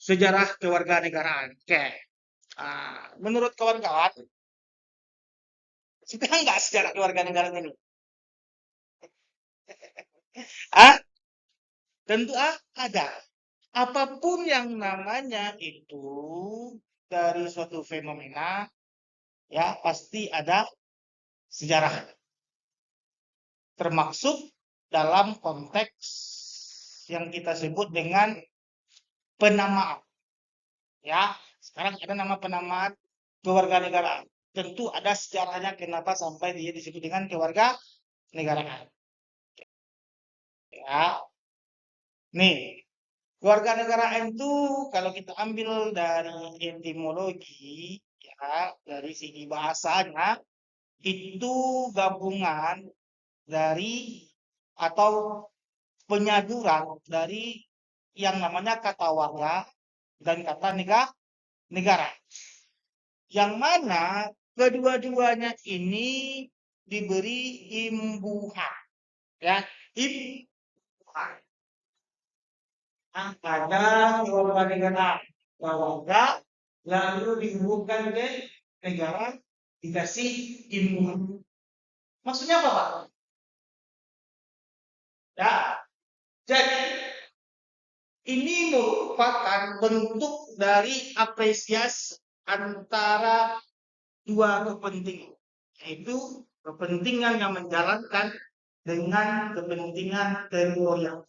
sejarah kewarganegaraan. Oke. Menurut kawan-kawan, suka nggak sejarah kewarganegaraan ini? Ah, tentu ada. Apapun yang namanya itu dari suatu fenomena, ya pasti ada sejarah. Termasuk dalam konteks yang kita sebut dengan penamaan. Ya, sekarang ada nama penamaan kewarganegaraan. Tentu ada sejarahnya kenapa sampai dia disebut dengan kewarganegaraan. Ya, nih kewarganegaraan itu kalau kita ambil dari etimologi, ya dari segi bahasanya itu gabungan dari atau penyaduran dari yang namanya kata warga dan kata negara. Yang mana kedua-duanya ini diberi imbuhan, ya, imbuhan. Ada kewarganegaraan warga lalu dihubungkan ke negara dikasih imbuhan. Maksudnya apa, Pak? Ya, jadi ini merupakan bentuk dari apresiasi antara dua kepentingan, yaitu kepentingan yang menjalankan dengan kepentingan teritorial.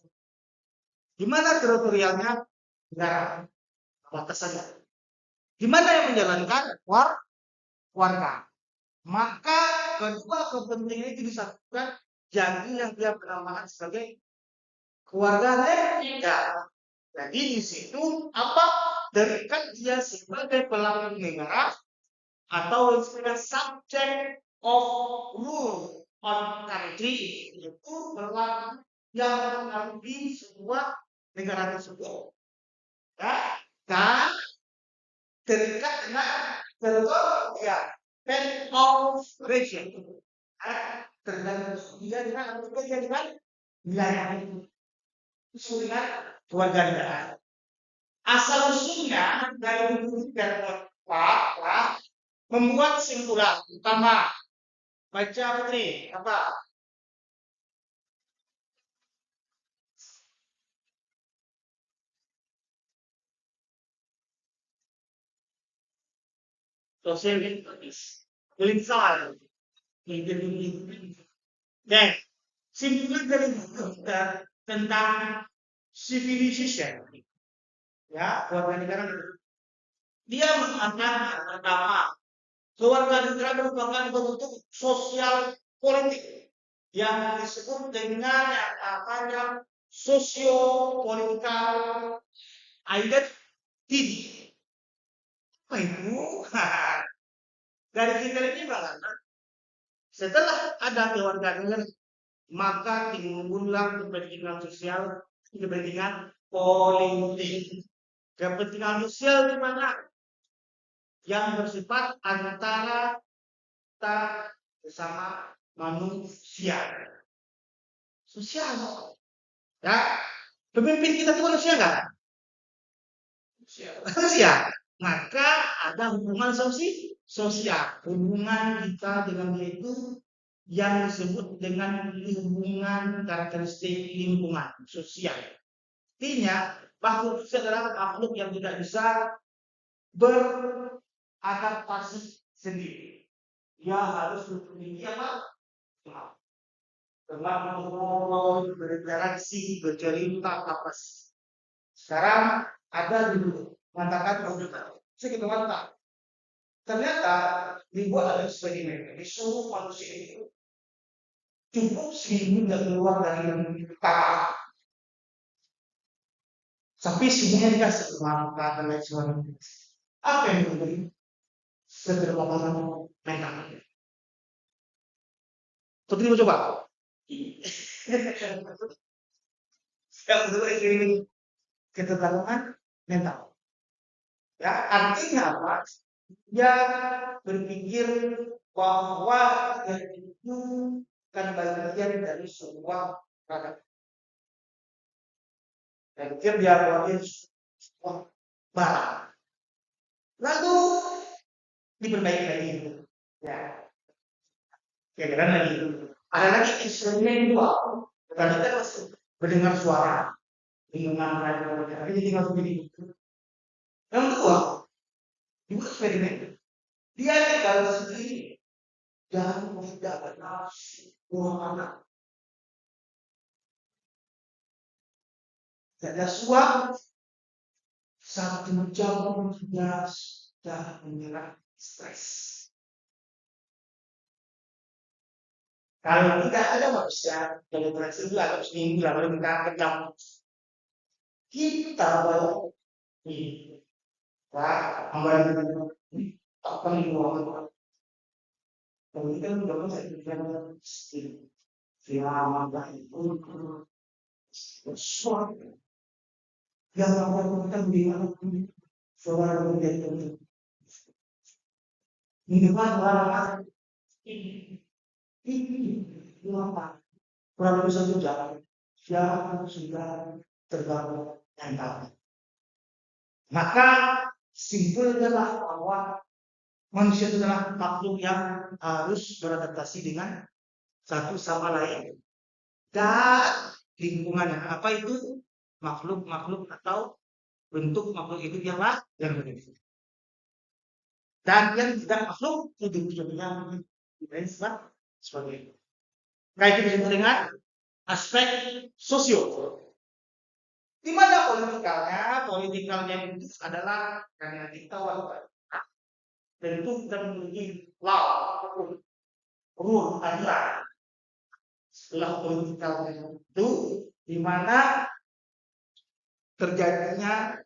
Di mana teritorialnya? Negara, batasannya. Di mana yang menjalankan? Warga. Maka kedua kepentingan itu disatukan, jadilah dia penamaan sebagai keluarga negara. Jadi di situ apa? Terikat dia sebagai pelaku negara atau istilah subject of rule on country, itu pelaku yang mengambil sebuah negara tersebut. Ya, dan terikat dengan teritorial pen of region. Tergantung dia dengan wilayah itu. Itu dengan keluarga negaraan. Asal usulnya dari buku dan Pak membuat simpulan utama. Baca Putri, apa? Sosial gelinsan. Dan simpulan dari buku kita tentang civilization, ya, keluarga negara. Dia mengatakan pertama, keluarga negara merupakan bentuk sosial politik yang disebut dengan yang namanya socio-political identity. Apa itu? Dari kita ini bagaimana? Setelah ada keluarga negara, maka timbullah kepentingan sosial, kepentingan politik. Kepentingan sosial di mana? Yang bersifat antara kita bersama manusia. Sosial. Ya, pemimpin kita itu manusia nggak? Manusia. Maka ada hubungan sosial. Hubungan kita dengan dia itu yang disebut dengan hubungan karakteristik lingkungan sosial. Artinya, makhluk sosial adalah makhluk yang tidak bisa beradaptasi sendiri. Dia harus memiliki apa? Dengan ngobrol, berinteraksi, bercerita, apa sih? Sekarang ada dulu mengatakan komputer. Saya kita mantap. Ternyata dibuat oleh sebagai mekanisme manusia itu cukup sehingga nggak keluar dari yang kita. Tapi sebenarnya dikasih kemampuan dan lain sebagainya. Apa yang memberi keterlambatan mental? Putri mau coba? Yang kedua ini ketergantungan mental. Ya, artinya apa? Dia berpikir bahwa itu kan bagian dari sebuah produk. Dan pikir dia bahwa sebuah barang. Lalu diperbaiki lagi. Ya, kira-kira lagi. Ada lagi instrumen yang dua. Tadi kita mendengar suara, dengar radio, ini tinggal begini. Yang kedua, juga eksperimen. Dia tinggal sendiri dan tidak kenal buah anak. Tidak suap 1 jam dia sudah menyerang stres. Kalau tidak ada manusia dari berhasil atau seminggu lah baru kita kejam. Kita baru membantu apa yang dilakukan. Dan kita juga bisa berjalan selama itu sesuatu yang kita bilang suara menjadi minuman orang ini apa? Kurang lebih 1 jam yang sudah terbangun mental. Maka simpulnya adalah bahwa manusia itu adalah makhluk yang harus beradaptasi dengan satu sama lain dan lingkungan. Apa itu makhluk-makhluk atau bentuk makhluk hidup yang berbeda. Dan yang tidak makhluk itu juga lain sebagainya. Kayak kita disebut dengan aspek sosio. Di mana politikalnya itu adalah karena kita tentu kita memiliki law rule adalah setelah politikalnya itu di mana terjadinya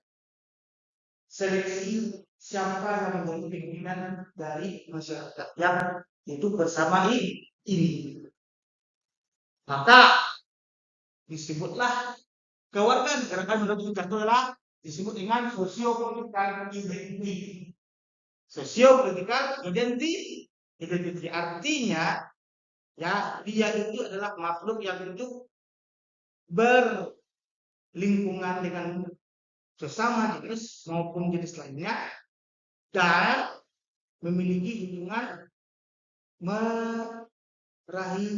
seleksi siapa yang menjadi pimpinan dari masyarakat yang itu bersama ini. Maka disebutlah kewarganegaraan menurut itu adalah disebut dengan sosiopolitical identity. Sosiopolitical identity artinya ya dia itu adalah makhluk yang itu berlingkungan dengan sesama jenis maupun jenis lainnya dan memiliki hubungan meraih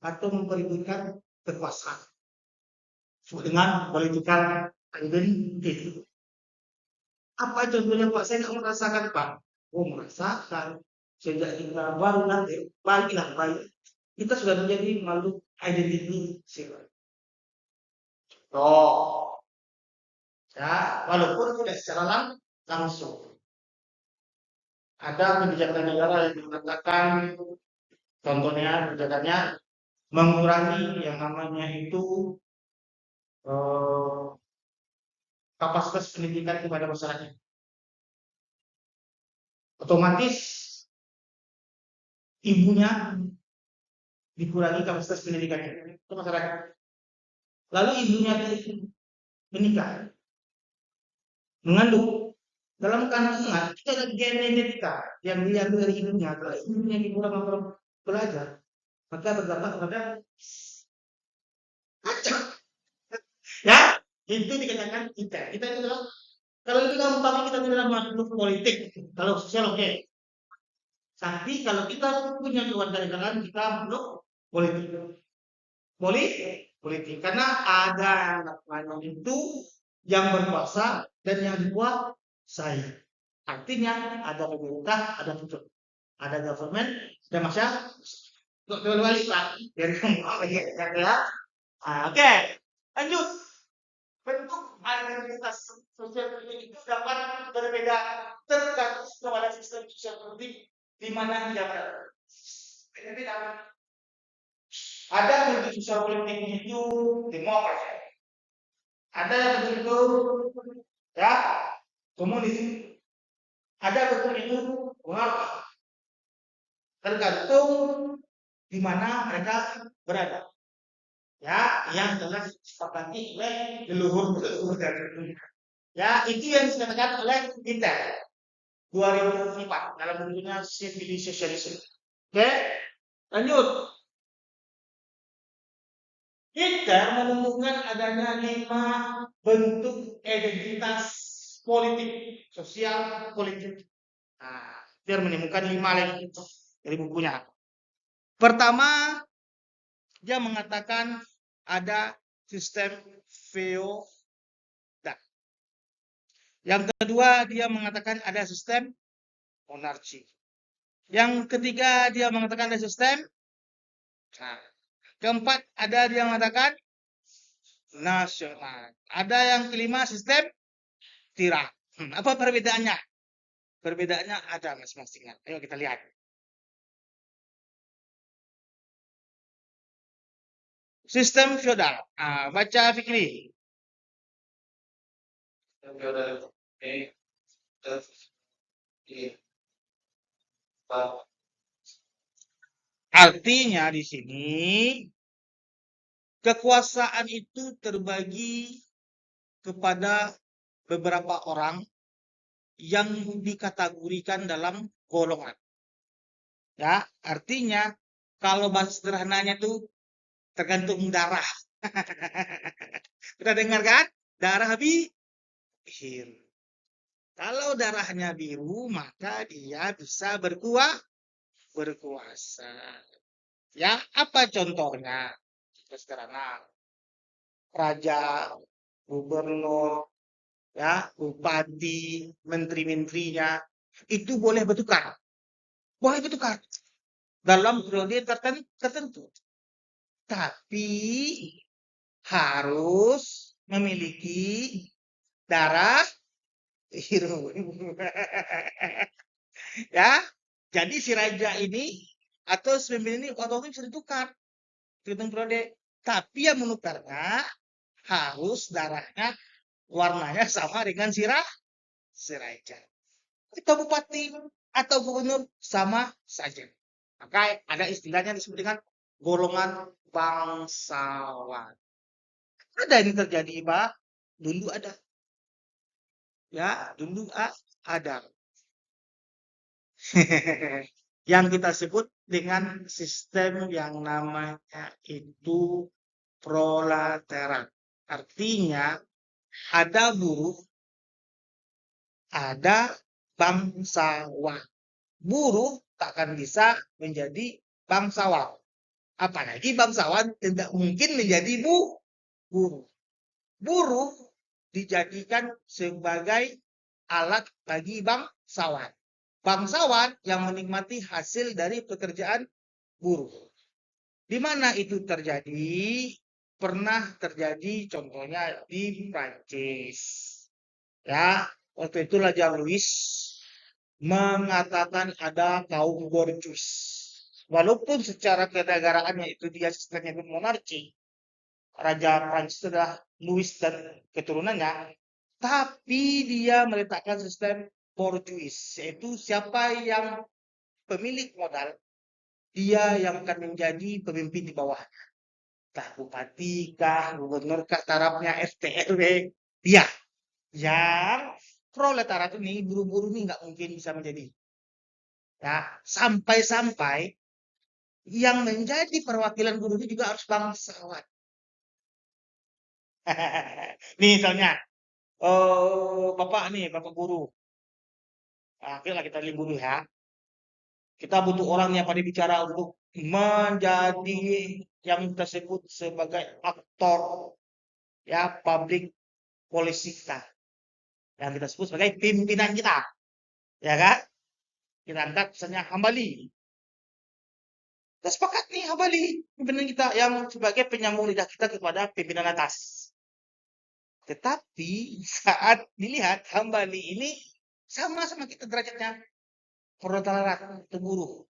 atau memperebutkan kekuasaan dengan political identity. Apa contohnya Pak? Saya nggak merasakan Pak. Merasakan sejak kita baru nanti baik. Kita sudah menjadi makhluk identity zero. Ya, walaupun tidak secara langsung. Ada kebijakan negara yang mengatakan, contohnya kebijakannya mengurangi yang namanya itu kapasitas pendidikan kepada masyarakat. Otomatis ibunya dikurangi kapasitas pendidikannya ke masyarakat. Lalu ibunya menikah, mengandung. Dalam kandungan kita ada genetika yang diambil dari ibunya. Kalau ibunya dikurang belajar, maka berdampak kepada acak. Ya, itu dikatakan kita. Kita itu adalah kalau lebih gampang kita adalah makhluk politik. Kalau sosial oke. Tapi kalau kita punya kewarganegaraan kita makhluk politik. Politik. Karena ada anak itu yang berkuasa dan yang dikuasai. Artinya ada pemerintah, ada pusat, ada government, ada masyarakat. Balik Pak. Ya. Oke. Lanjut. Bentuk identitas sosial politik itu dapat berbeda tergantung kepada sistem sosial politik di mana dia berada. Beda-beda. Ada bentuk sosial politik itu demokrasi. Ada yang bentuk ya komunis. Ada bentuk itu monarki. Tergantung di mana mereka berada. Ya, yang telah disepakati oleh leluhur dari dunia. Ya, itu yang dikatakan oleh Hitler 2004 dalam bentuknya civilisation. Oke, lanjut. Hitler menemukan adanya 5 bentuk identitas politik, sosial, politik. Nah, biar menemukan 5 lagi dari bukunya. Pertama, dia mengatakan ada sistem feodal. Yang kedua, dia mengatakan ada sistem monarki. Yang ketiga, dia mengatakan ada sistem. Nah, keempat, ada dia mengatakan nasional. Ada yang kelima, sistem tirak. Apa perbedaannya? Perbedaannya ada masing-masing. Ayo kita lihat. Sistem feodal. Baca Fikri. Feodal Artinya di sini kekuasaan itu terbagi kepada beberapa orang yang dikategorikan dalam golongan. Ya, artinya kalau bahasa sederhananya itu tergantung darah. Kita dengar kan? Darah biru. Kalau darahnya biru, maka dia bisa berkuasa. Ya, apa contohnya? Sederhana. Raja, gubernur, ya, bupati, menteri-menterinya itu boleh bertukar. Boleh bertukar dalam periode tertentu. Tapi harus memiliki darah biru. Ya, jadi si raja ini atau pemimpin ini otomatis bisa ditukar tergantung periode. Tapi yang menukarnya harus darahnya warnanya sama dengan si raja. Atau bupati atau gubernur sama saja. Maka ada istilahnya disebut dengan golongan bangsawan. Ada ini terjadi, Pak. Dulu ada. Ya, dulu ada. Yang kita sebut dengan sistem yang namanya itu proletariat. Artinya ada buruh, ada bangsawan. Buruh takkan bisa menjadi bangsawan. Apalagi bangsawan tidak mungkin menjadi buruh. Buruh dijadikan sebagai alat bagi bangsawan. Bangsawan yang menikmati hasil dari pekerjaan buruh. Di mana itu terjadi? Pernah terjadi contohnya di Prancis. Ya, waktu itu Raja Louis mengatakan ada kaum borjuis. Walaupun secara kenegaraannya itu dia sistemnya monarki, Raja Prancis adalah Louis dan keturunannya, tapi dia meletakkan sistem borjuis, yaitu siapa yang pemilik modal, dia yang akan menjadi pemimpin di bawahnya. Kah bupati, kah gubernur, kah tarafnya RT RW, dia yang proletariat ini buru-buru ini nggak mungkin bisa menjadi. Ya, sampai-sampai yang menjadi perwakilan buruh ini juga harus bangsawan. Nih misalnya, Bapak guru. Nah, oke lah kita libur ya. Kita butuh orang yang pandai bicara untuk menjadi yang tersebut sebagai aktor ya public policy kita. Yang kita sebut sebagai pimpinan kita. Ya kan? Kita angkat misalnya Hambali. Kita sepakat nih Hambali, pimpinan kita yang sebagai penyambung lidah kita kepada pimpinan atas. Tetapi saat dilihat Hambali ini sama-sama kita derajatnya proletariat atau buruh,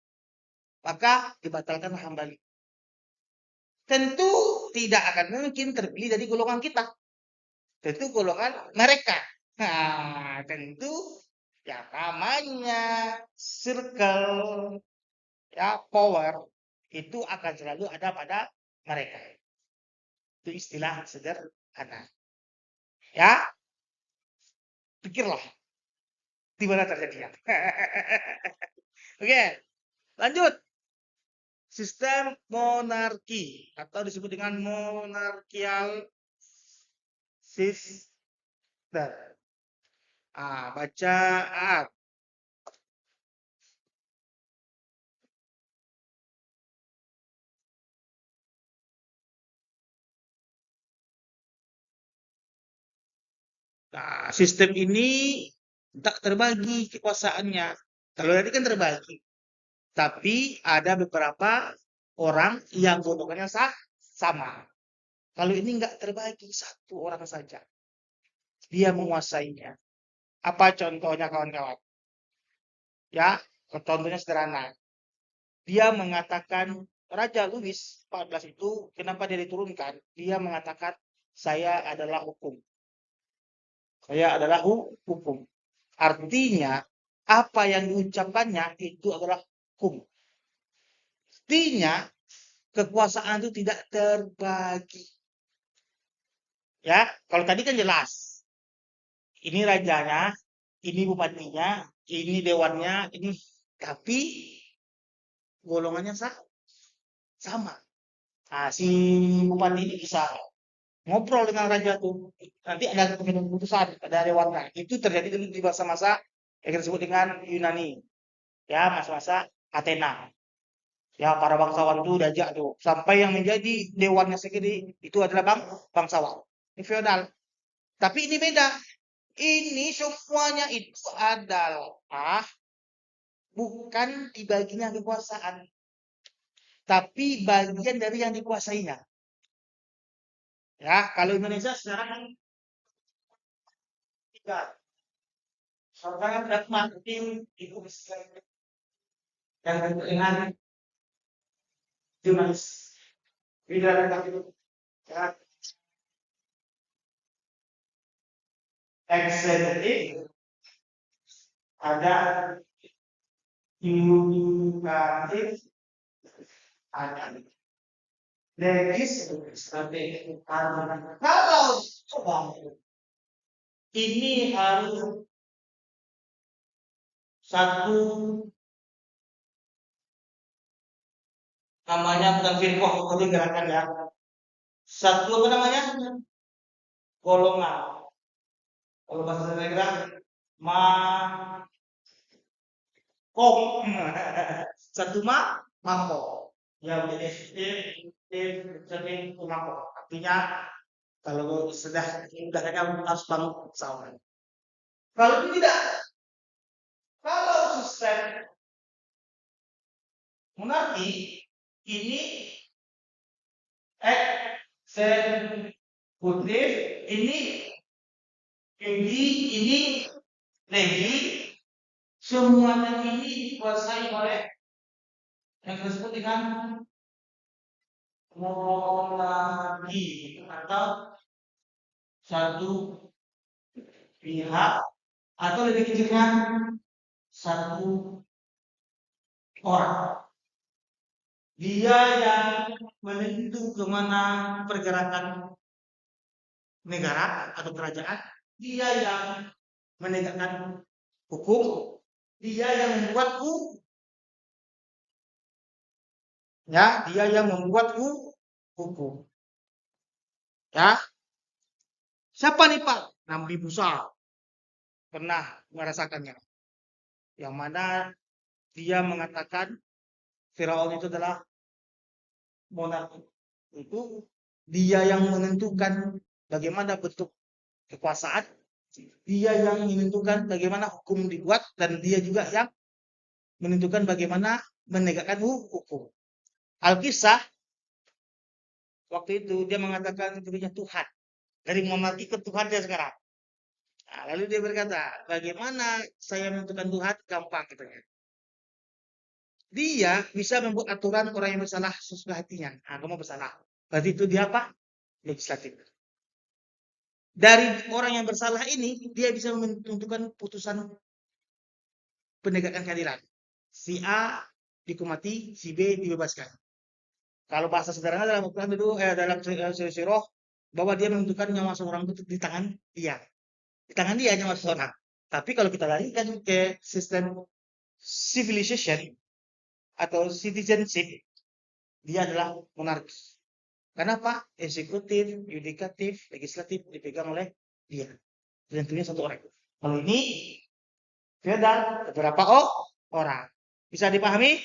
maka dibatalkan Hambali. Tentu tidak akan mungkin terpilih dari golongan kita. Tentu golongan mereka. Nah, tentu yang namanya circle ya power itu akan selalu ada pada mereka. Itu istilah sederhana. Ya, pikirlah di mana terjadinya. Oke, lanjut. Sistem monarki atau disebut dengan monarkial system. Baca. Nah, sistem ini tak terbagi kekuasaannya. Kalau tadi kan terbagi, tapi ada beberapa orang yang golongannya sama. Kalau ini nggak terbagi, satu orang saja. Dia menguasainya. Apa contohnya kawan-kawan? Ya, contohnya sederhana. Dia mengatakan Raja Louis XIV itu kenapa dia diturunkan? Dia mengatakan saya adalah hukum. Saya adalah hukum. Artinya apa yang diucapkannya itu adalah hukum. Artinya kekuasaan itu tidak terbagi. Ya, kalau tadi kan jelas. Ini rajanya, ini bupatinya, ini dewannya, ini tapi golongannya sama. Nah, si bupati ini bisa ngobrol dengan raja tuh. Nanti ada keputusan, ada dewannya. Itu terjadi di masa-masa yang kita sebut dengan Yunani. Ya, masa-masa Athena. Ya, para bangsawan itu diajak tuh. Sampai yang menjadi dewannya segede itu adalah bangsawan. Ini feodal. Tapi ini beda. Ini semuanya itu adalah bukan dibaginya kekuasaan, tapi bagian dari yang dikuasainya. Ya, kalau Indonesia sekarang kan tiga. Sekarang ada marketing itu bisa yang dengan jurnalis. Beda dengan itu. Ya, eksekutif ada yudikatif ada legislatif ada. Kalau coba ini harus satu namanya bukan firqah itu gerakan ya. Satu apa namanya? Golongan. Kalau bahasa daerah makom. Satu mako. Ya menjadi sering mako. Artinya kalau sudah harus bangun sama. Kalau tidak, kalau sistem monarki ini eksekutif ini ini legi semuanya ini dikuasai oleh yang disebut dengan monarki atau satu pihak atau lebih kecilnya satu orang. Dia yang menentu kemana pergerakan negara atau kerajaan. Dia yang menegakkan hukum. Dia yang membuat ya, dia yang membuat hukum. Ya, siapa nih Pak? Nabi Musa pernah merasakannya. Yang mana dia mengatakan Firaun itu adalah monarki. Itu dia yang menentukan bagaimana bentuk kekuasaan, dia yang menentukan bagaimana hukum dibuat, dan dia juga yang menentukan bagaimana menegakkan hukum. Alkisah waktu itu dia mengatakan dirinya Tuhan. Dari monarki ke Tuhan dia sekarang. Nah, lalu dia berkata, bagaimana saya menentukan Tuhan? Gampang katanya. Dia bisa membuat aturan orang yang bersalah sesuai hatinya. Nah, kamu bersalah. Berarti itu dia apa? Legislatif. Dari orang yang bersalah ini, dia bisa menentukan putusan penegakan keadilan. Si A dihukum si B dibebaskan. Kalau bahasa sederhana dalam Al-Quran itu dalam surah bahwa dia menentukan nyawa seorang itu di tangan dia. Di tangan dia nyawa seorang. Tapi kalau kita larikan ke sistem civilization atau citizenship, dia adalah monarki. Kenapa? Eksekutif, yudikatif, legislatif dipegang oleh dia. Dan tentunya satu orang. Kalau ini feodal beberapa orang. Bisa dipahami?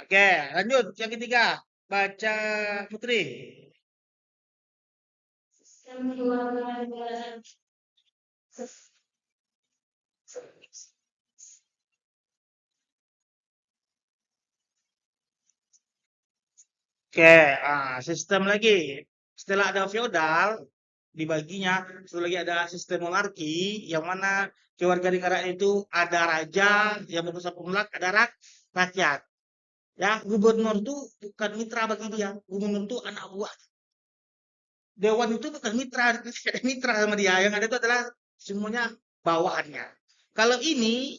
Oke, lanjut yang ketiga. Baca Putri. Sistem kewarganegaraan. Oke, sistem lagi. Setelah ada feodal, dibaginya, satu lagi ada sistem monarki, yang mana kewarganegaraan itu ada raja yang berusaha pengelak, ada rakyat. Ya, gubernur itu bukan mitra bagi dia. Gubernur itu anak buah. Dewan itu bukan mitra, tidak ada mitra sama dia. Yang ada itu adalah semuanya bawahannya. Kalau ini,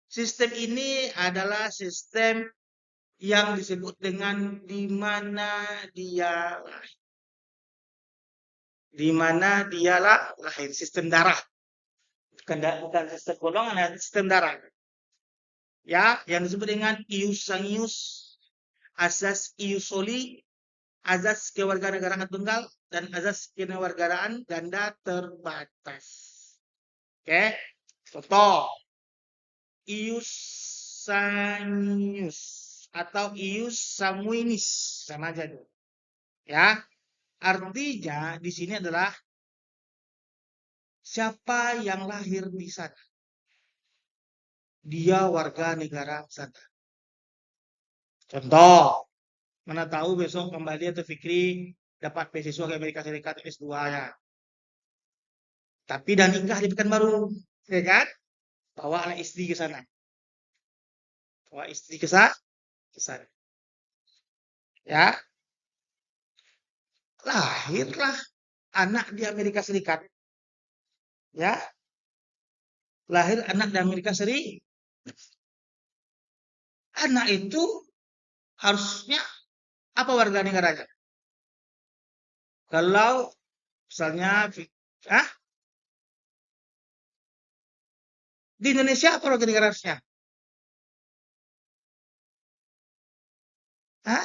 sistem ini adalah sistem yang disebut dengan di mana dia lahir. Di mana dialah lahir, sistem darah. Bukan sistem golongan, ya, sistem darah. Ya, yang disebut dengan ius sangius, asas ius soli, azas kewarganegaraan tunggal, dan azas kewarganegaraan ganda terbatas. Oke, contoh ius sangius atau ius sanguinis, sama aja tuh. Ya, artinya di sini adalah siapa yang lahir di sana, dia warga negara sana. Contoh, mana tahu besok kembali atau Fikri dapat beasiswa ke Amerika Serikat S2-nya. Tapi dan nikah di Pekanbaru, ya kan? Bawa anak istri ke sana. Bawa istri ke sana. Ya, lahirlah anak di Amerika Serikat. Ya, lahir anak di Amerika Serikat. Anak itu harusnya apa warga negaranya? Kalau misalnya, ah, di Indonesia apa warga negaranya? Hah?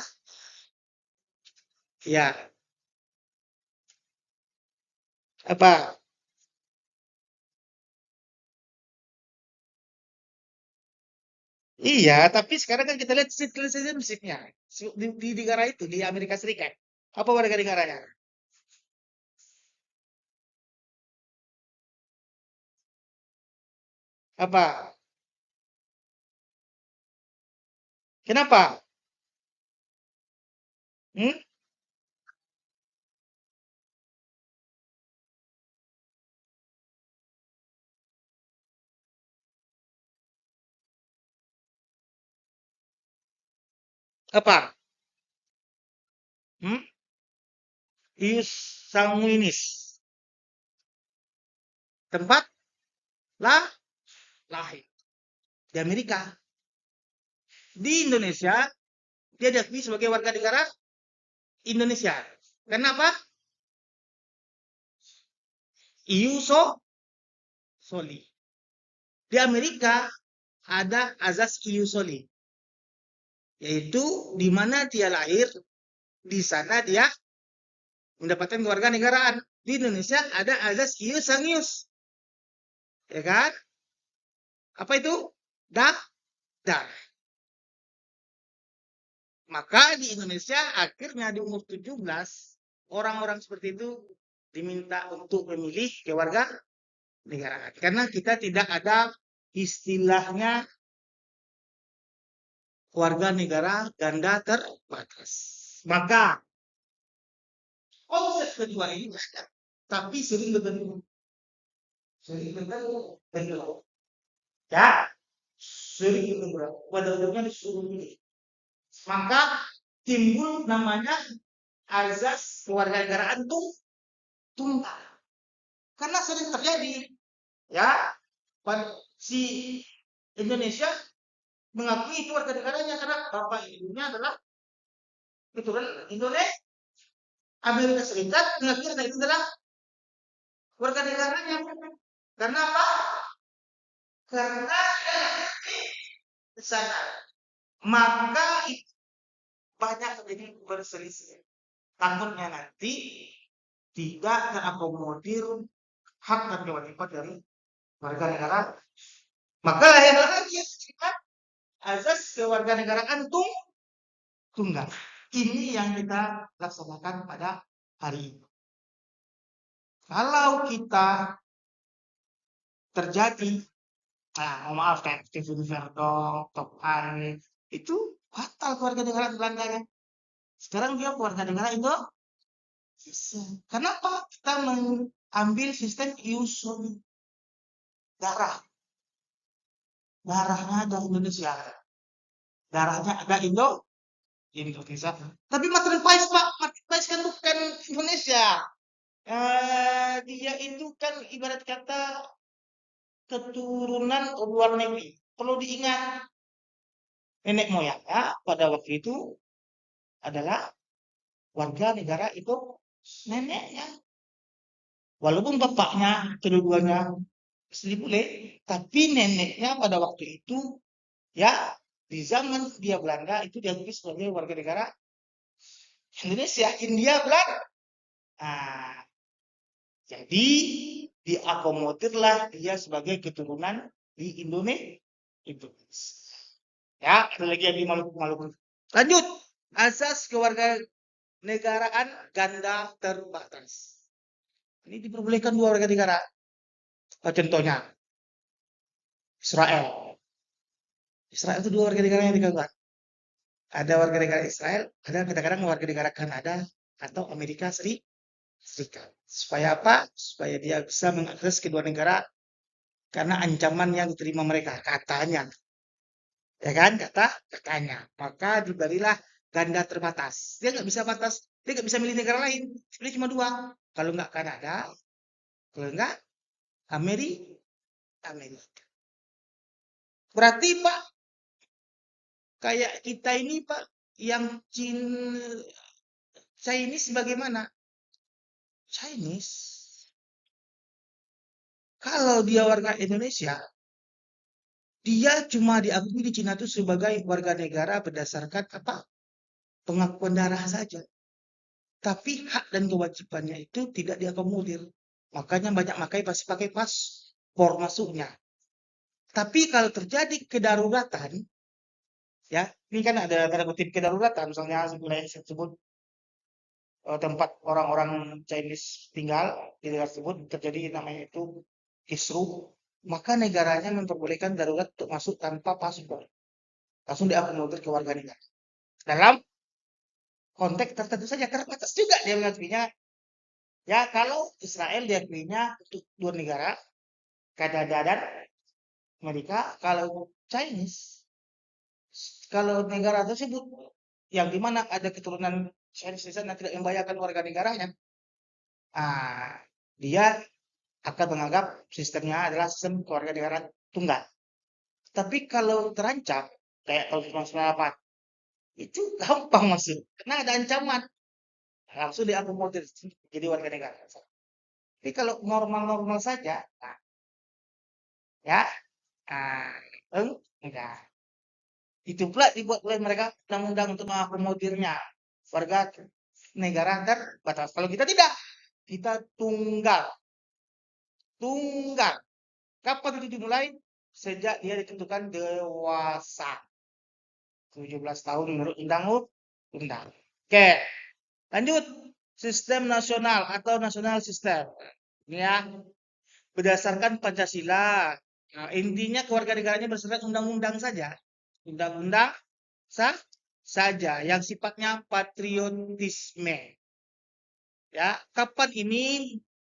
Ya, apa? Iya, tapi sekarang kan kita lihat citizenship-nya di negara itu di Amerika Serikat. Apa warga negaranya? Apa? Kenapa? Hmm? Apa? Hmm? Ius sanguinis. Tempat lah lahir di Amerika. Di Indonesia dia diakui sebagai warga negara Indonesia. Kenapa? Iuso soli. Di Amerika ada azas ius soli, yaitu di mana dia lahir, di sana dia mendapatkan kewarganegaraan. Di Indonesia ada azas ius sangius, ya kan? Apa itu? Dar. Maka di Indonesia akhirnya di umur 17 orang-orang seperti itu diminta untuk memilih kewarga negaraan. Karena kita tidak ada istilahnya warga negara ganda terbatas. Maka konsep kedua ini ada, tapi sering bertemu. Sering bertemu. Ya, sering bertemu. Pada umumnya disuruh milih. Maka timbul namanya azas kewarganegaraan tunggal. Karena sering terjadi, ya, si Indonesia mengakui itu warga negaranya karena bapak ibunya adalah keturunan Indonesia. Amerika Serikat mengakui anak itu adalah warga negaranya. Karena apa? Karena di sana. Maka itu banyak terjadi berselisih. Takutnya nanti tidak terakomodir hak dan kewajiban dari warga negara. Maka lahirlah lagi azas kewarganegaraan tunggal. Ini yang kita laksanakan pada hari ini. Kalau kita terjadi, maaf kayak Stephen Verdong, Topan, itu fatal kewarganegaraan Belandanya. Sekarang dia kewarganegaraan Indonesia. Kenapa kita mengambil sistem ius darah? Darahnya ada Indonesia, darahnya ada Indonesia. Tapi Martin Pais Pak, Martin Pais kan bukan Indonesia. Dia itu kan ibarat kata keturunan luar negeri. Perlu diingat, nenek moyangnya pada waktu itu adalah warga negara itu neneknya. Walaupun bapaknya kedua-duanya asli bule, tapi neneknya pada waktu itu ya di zaman dia Belanda itu diakui sebagai warga negara Indonesia, India, Belanda. Nah, jadi diakomodirlah dia sebagai keturunan di Indonesia. Ya, ada lagi yang di Maluku. Lanjut, asas kewarganegaraan ganda terbatas. Ini diperbolehkan dua warga negara. Contohnya, Israel. Israel itu dua warga negara yang dikatakan. Ada warga negara Israel, ada kadang-kadang warga negara Kanada atau Amerika Serikat. Supaya apa? Supaya dia bisa mengakses kedua negara karena ancaman yang diterima mereka, katanya. Ya kan? Katanya. Maka diberilah ganda terbatas. Dia nggak bisa dia nggak bisa milih negara lain. Dia cuma dua. Kalau nggak Kanada, kalau nggak Amerika. Berarti Pak, kayak kita ini Pak, yang Chinese bagaimana? Chinese, kalau dia warga Indonesia, dia cuma diakui di Cina itu sebagai warga negara berdasarkan apa? Pengakuan darah saja. Tapi hak dan kewajibannya itu tidak diakomodir. Makanya banyak pasti pakai paspor masuknya. Tapi kalau terjadi kedaruratan, ya, ini kan ada tanda kutip kedaruratan, misalnya sebut tempat orang-orang Chinese tinggal di daerah tersebut terjadi namanya itu kisruh, maka negaranya memperbolehkan darurat untuk masuk tanpa paspor, langsung diakomodir ke warga negara. Dalam konteks tertentu saja, karena batas juga dia mengakuinya. Ya, kalau Israel diakuinya untuk dua negara, Kanada dan Amerika. Kalau Chinese, kalau negara tersebut yang dimana ada keturunan Chinese di sana tidak membahayakan warga negaranya, dia akan menganggap sistemnya adalah sistem kewarganegaraan tunggal. Tapi kalau terancam, kayak tahun 1998, itu gampang masuk, karena ada ancaman. Langsung diakomodir jadi warga negara. Tapi kalau normal-normal saja, ya, enggak. Itu pula dibuat oleh mereka undang-undang untuk mengakomodirnya warga negara terbatas. Kalau kita tidak, kita tunggal. Tunggal. Kapan itu dimulai? Sejak dia ditentukan dewasa. 17 tahun menurut undang-undang. Oke, lanjut. Sistem nasional atau nasional sistem. Ini ya, berdasarkan Pancasila. Nah, intinya kewarganegaranya berdasarkan undang-undang saja. Undang-undang saja yang sifatnya patriotisme. Ya, kapan ini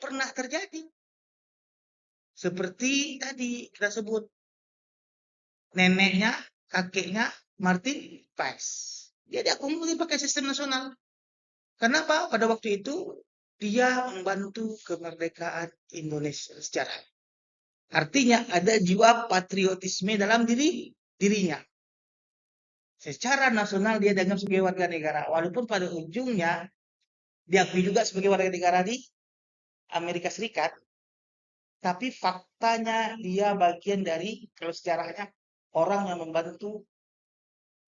pernah terjadi? Seperti tadi kita sebut neneknya, kakeknya Martin Pais. Dia diakomodir pakai sistem nasional. Kenapa? Pada waktu itu dia membantu kemerdekaan Indonesia secara. Artinya ada jiwa patriotisme dalam dirinya. Secara nasional dia dianggap sebagai warga negara. Walaupun pada ujungnya diakui juga sebagai warga negara di Amerika Serikat. Tapi faktanya dia bagian dari, kalau sejarahnya, orang yang membantu,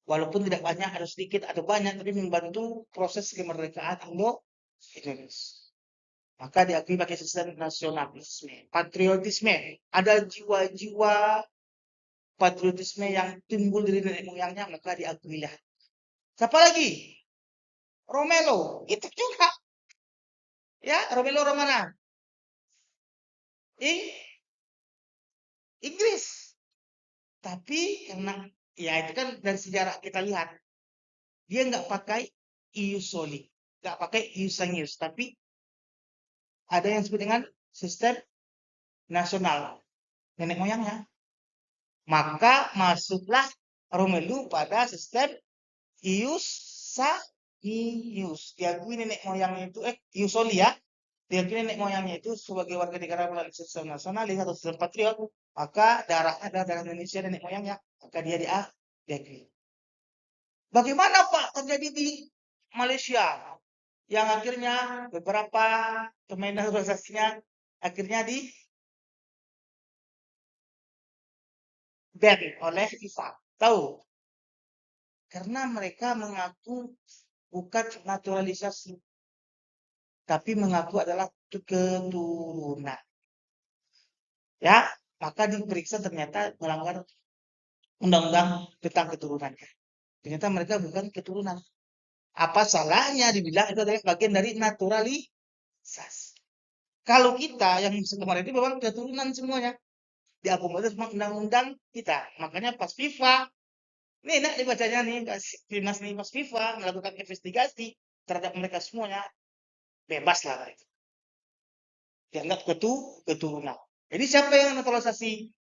walaupun tidak banyak, ada sedikit, ada banyak, tapi membantu proses kemerdekaan Indonesia. Maka diakui pakai sistem nasionalisme, patriotisme. Ada jiwa-jiwa patriotisme yang timbul dari nenek moyangnya, maka diakuilah. Siapa lagi? Romelo, itu juga. Ya, Romelo orang mana? Inggris. Tapi karena ya itu kan dari sejarah kita lihat, dia nggak pakai ius soli, nggak pakai ius sanguinis, tapi ada yang disebut dengan sistem nasional nenek moyangnya. Maka masuklah Romelu pada sistem ius sanguinis. Diakui nenek moyangnya itu ius soli ya. Diakui nenek moyangnya itu sebagai warga negara melalui sistem nasionalis atau sistem patriot, maka darahnya adalah darah Indonesia nenek moyangnya, maka dia diakui. Bagaimana Pak terjadi di Malaysia yang akhirnya beberapa pemain naturalisasinya akhirnya di ban oleh FIFA? Tahu? Karena mereka mengaku bukan naturalisasi, tapi mengaku adalah keturunan. Ya, maka diperiksa ternyata melanggar undang-undang tentang keturunannya. Ternyata mereka bukan keturunan. Apa salahnya dibilang itu adalah bagian dari naturalisasi? Kalau kita yang kemarin itu memang keturunan semuanya diakomodir sama undang-undang kita. Makanya pas FIFA, nih enak dibacanya nih, Timnas nih pas FIFA melakukan investigasi terhadap mereka semuanya, bebas lah itu. Dianggap keturunan. Jadi siapa yang naturalisasi?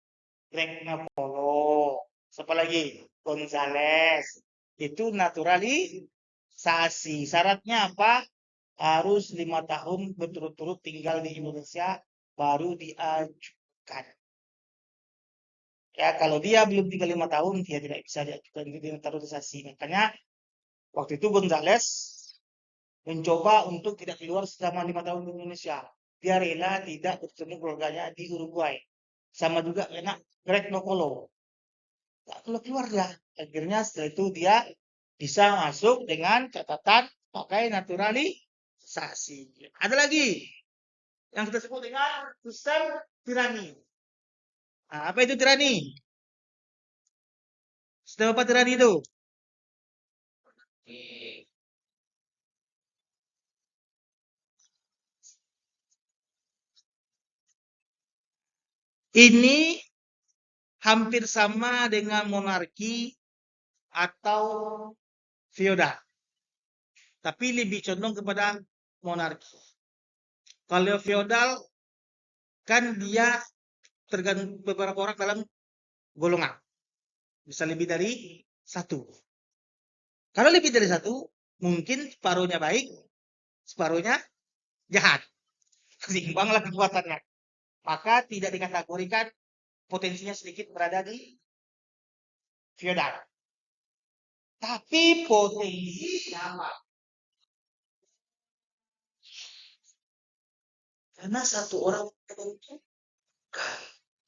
Greg Napolo. Siapa lagi? Gonzales. Itu naturalisasi. Syaratnya apa? Harus 5 tahun berturut-turut tinggal di Indonesia baru diajukan. Ya, kalau dia belum tinggal 5 tahun, dia tidak bisa diajukan di naturalisasi. Makanya waktu itu Gonzales mencoba untuk tidak keluar selama 5 tahun di Indonesia. Dia rela tidak bertemu keluarganya di Uruguay. Sama juga enak Greg Nokolo. Tak keluar dia. Akhirnya setelah itu dia bisa masuk dengan catatan pakai naturalisasi. Ada lagi yang kita sebut dengan sistem tirani. Nah, apa itu tirani? Sistem apa tirani itu? Ini hampir sama dengan monarki atau feodal, tapi lebih condong kepada monarki. Kalau feodal kan dia tergantung beberapa orang dalam golongan, bisa lebih dari satu. Kalau lebih dari satu, mungkin separuhnya baik, separuhnya jahat. Seimbanglah kekuatannya. Maka tidak dikategorikan potensinya sedikit berada di feodal. Tapi potensinya apa? Karena satu orang tertentu,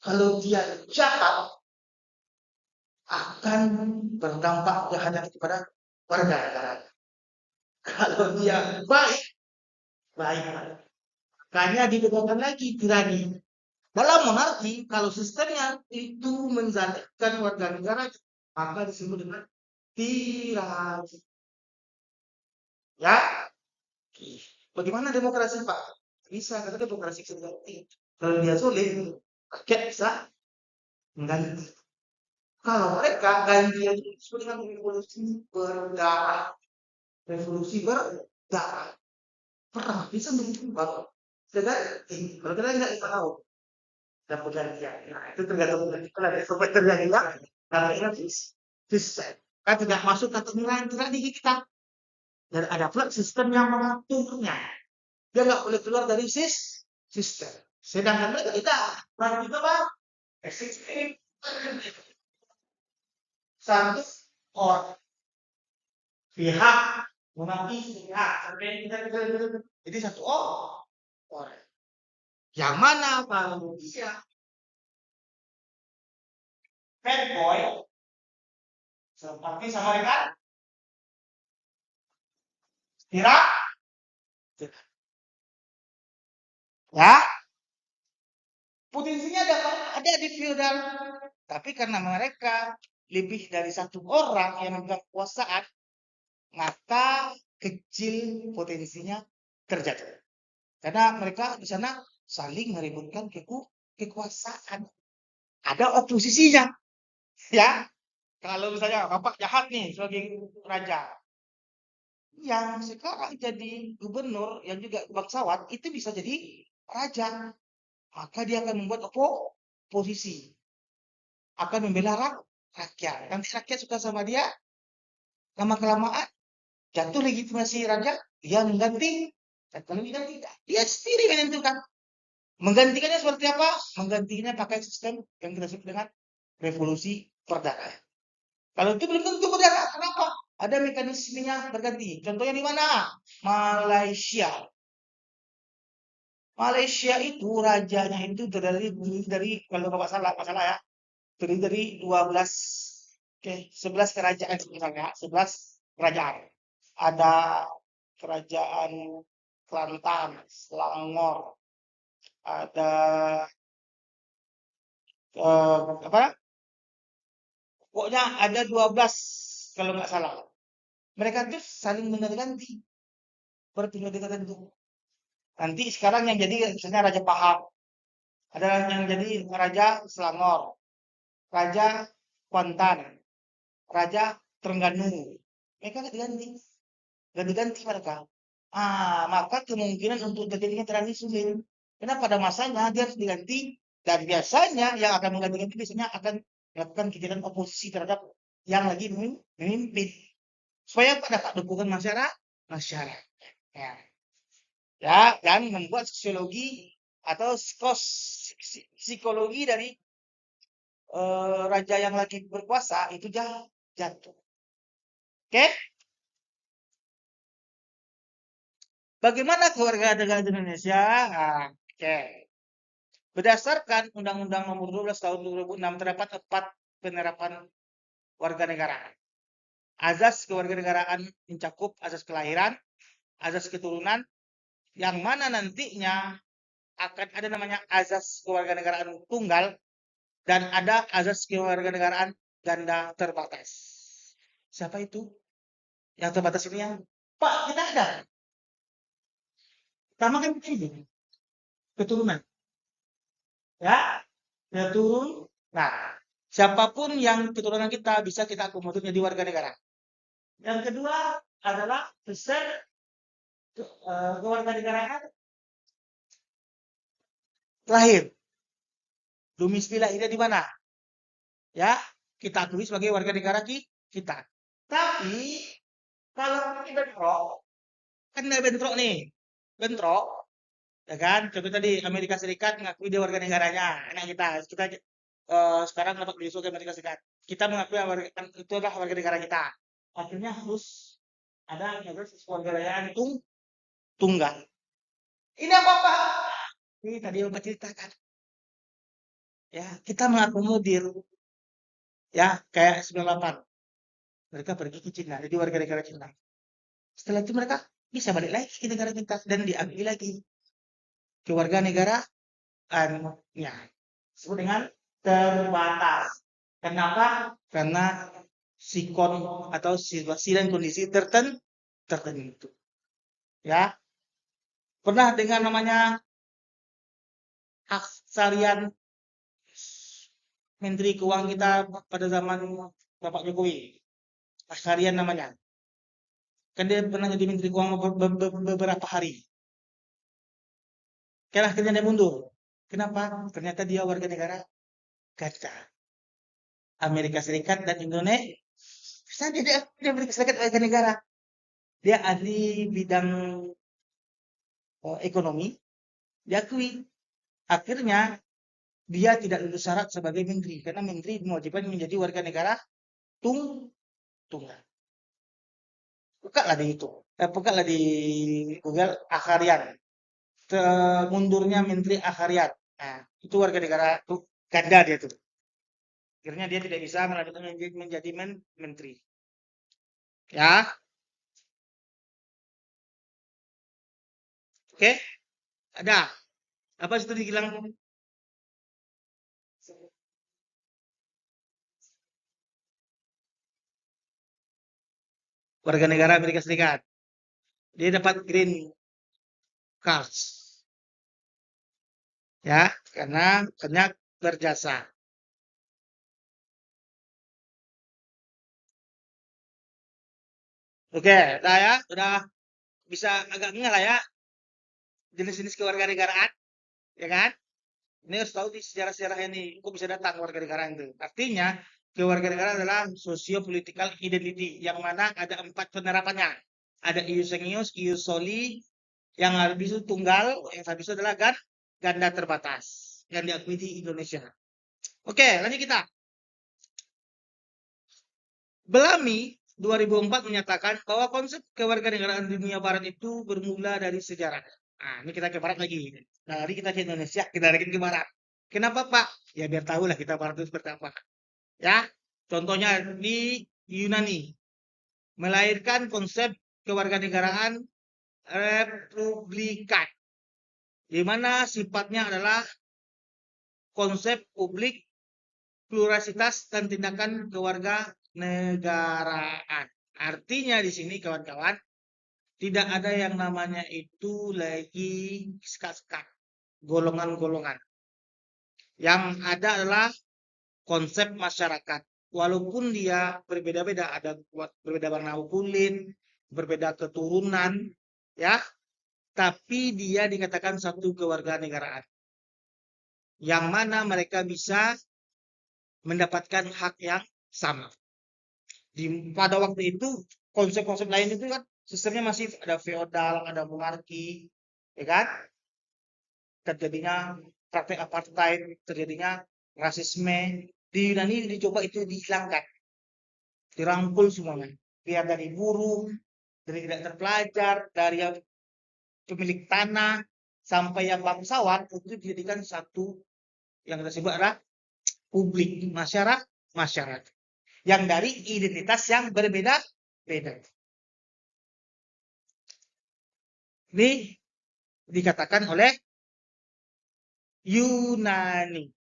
kalau dia jahat, akan berdampak jahatnya kepada warga negara. Kalau dia baik, baik. Makanya dibedakan lagi tirani. Dalam monarki, kalau sistemnya itu menzalimkan warga negara, maka disebut dengan tirani. Ya, bagaimana demokrasi Pak? Bisa, karena demokrasi sejati. Kalau dia sulit, rakyat bisa mengganti. Kalau mereka gantian itu disebut dengan revolusi berdarah. Revolusi berdarah. Perang bisa menjadi bapak. Sedangkan kalau kita tidak tahu dan pergantian. Nah, itu tergantung dari kita dari sobat terjadi ya. Karena ini sistem kan tidak masuk kategori yang tidak di kita. Dan ada pula sistem yang mengaturnya. Dia nggak boleh keluar dari sistem. Sedangkan mereka kita, nah kita apa? Sistem satu orang pihak mengambil pihak sampai kita jadi satu orang. Yang mana kalau dia bad boy seperti sama dengan tidak Ya, potensinya ada di feudal, tapi karena mereka lebih dari satu orang yang memegang kekuasaan, maka kecil potensinya terjadi. Karena mereka di sana saling merebutkan kekuasaan. Ada oposisinya, ya. Kalau misalnya bapak jahat nih sebagai raja, yang sekarang jadi gubernur yang juga bangsawan itu bisa jadi raja. Maka dia akan membuat oposisi, akan membela rakyat. Nanti rakyat suka sama dia, lama-kelamaan jatuh legitimasi raja, dia mengganti. Dan kalau tidak, dia sendiri menentukan. Menggantikannya seperti apa? Menggantinya pakai sistem yang kita sebut dengan revolusi perdana. Kalau itu belum tentu perdana, kenapa? Ada mekanismenya berganti. Contohnya di mana? Malaysia. Malaysia itu rajanya itu dari kalau bapak salah ya, terdiri dari 12, 11 kerajaan misalnya, 11 kerajaan. Ada kerajaan Kelantan, Selangor, ada apa? Pokoknya ada 12 kalau nggak salah. Mereka tuh saling mengganti berperiode tertentu. Nanti sekarang yang jadi misalnya Raja Pahang, ada yang jadi Raja Selangor, Raja Kuantan, Raja Terengganu. Mereka ganti-ganti, ganti-ganti mereka. Maka kemungkinan untuk terjadinya transisi, karena pada masanya dia harus diganti dan biasanya yang akan menggantikan itu biasanya akan melakukan kegiatan oposisi terhadap yang lagi memimpin supaya dapat dukungan masyarakat. Ya. Ya, dan membuat sosiologi atau psikologi dari raja yang lagi berkuasa itu jatuh. Oke? Bagaimana kewarganegaraan Indonesia? Oke. Berdasarkan Undang-Undang Nomor 12 Tahun 2006 terdapat 4 penerapan warga negara. Azas kewarganegaraan mencakup azas kelahiran, azas keturunan, yang mana nantinya akan ada namanya azas kewarganegaraan tunggal dan ada azas kewarganegaraan ganda terbatas. Siapa itu? Yang terbatas ini yang Pak, kita ada. Pertama kan ini keturunan. Ya, keturunan. Nah, siapapun yang keturunan kita bisa kita akomodir menjadi warga negara. Yang kedua adalah besar kewarganegaraan lahir. Domisili lahirnya di mana? Ya, kita akui sebagai warga negara kita. Tapi kalau ini bentrok, kan ada bentrok nih, bentrok, ya kan? Contoh tadi Amerika Serikat mengakui dia warga negaranya, anak kita sekarang dapat beasiswa ke Amerika Serikat. Kita mengakui itu adalah warga negara kita. Akhirnya harus ada warga negara tunggal. Ini apa? Ini tadi yang Bapak ceritakan. Ya, kita mengakomodir ya kayak 98. Mereka pergi ke Cina, jadi warga negara Cina. Setelah itu mereka bisa balik lagi ke negara kita dan diakui lagi ke warga negara ya disebut dengan terbatas. Kenapa? Karena sikon atau situasi dan kondisi tertentu. Ya, pernah dengar namanya hak salian Menteri Keuangan kita pada zaman Bapak Jokowi. Hak salian namanya. Kan dia pernah jadi Menteri Keuangan beberapa hari. Kan akhirnya dia mundur. Kenapa? Ternyata dia warga negara ganda. Amerika Serikat dan Indonesia. Dia Amerika Serikat warga negara. Dia ahli bidang ekonomi. Diakui. Akhirnya dia tidak lulus syarat sebagai menteri karena menteri mewajibkan menjadi warga negara tunggal. Bukalah di itu. Bukalah di Google Akarian. Mundurnya menteri Akarian. Nah, itu warga negara tuh ganda dia tuh. Akhirnya dia tidak bisa melanjutkan menjadi menteri. Ya. Oke. Ada. Apa itu dibilang warga negara Amerika Serikat? Dia dapat green cards, ya, karena banyak berjasa. Oke, udah ya, udah bisa agak nggak lah ya jenis-jenis kewarganegaraan, ya kan? Ini harus tahu di sejarah-sejarah ini, kok bisa datang warga negara itu. Artinya, kewarganegaraan adalah socio-political identity, yang mana ada 4 penerapannya. Ada ius sanguinis, ius soli, yang habis itu tunggal, yang habis itu adalah ganda terbatas, yang diakui di Indonesia. Oke, lanjut kita. Bellamy 2004 menyatakan bahwa konsep kewarganegaraan di dunia barat itu bermula dari sejarah. Nah, ini kita ke barat lagi. Dari kita ke Indonesia, kita lagi ke barat. Kenapa, Pak? Ya biar tahu lah kita barat itu seperti apa. Ya, contohnya di Yunani melahirkan konsep kewarganegaraan republikan, di mana sifatnya adalah konsep publik, pluralitas dan tindakan kewarganegaraan. Artinya di sini kawan-kawan tidak ada yang namanya itu lagi sekat-sekat, golongan-golongan. Yang ada adalah konsep masyarakat. Walaupun dia berbeda-beda, ada berbeda warna kulit, berbeda keturunan, ya, tapi dia dikatakan satu kewarganegaraan. Yang mana mereka bisa mendapatkan hak yang sama. Pada waktu itu konsep-konsep lain itu kan sistemnya masih ada feodal, ada monarki, ya kan? Terjadinya praktek apartheid, terjadinya rasisme. Di Yunani dicoba itu dihilangkan, dirangkul semuanya. Biar dari buruh, dari tidak terpelajar, dari yang pemilik tanah, sampai yang bangsawan, itu dijadikan satu yang kita sebut adalah publik, masyarakat. Yang dari identitas yang berbeda-beda. Ini dikatakan oleh Yunani.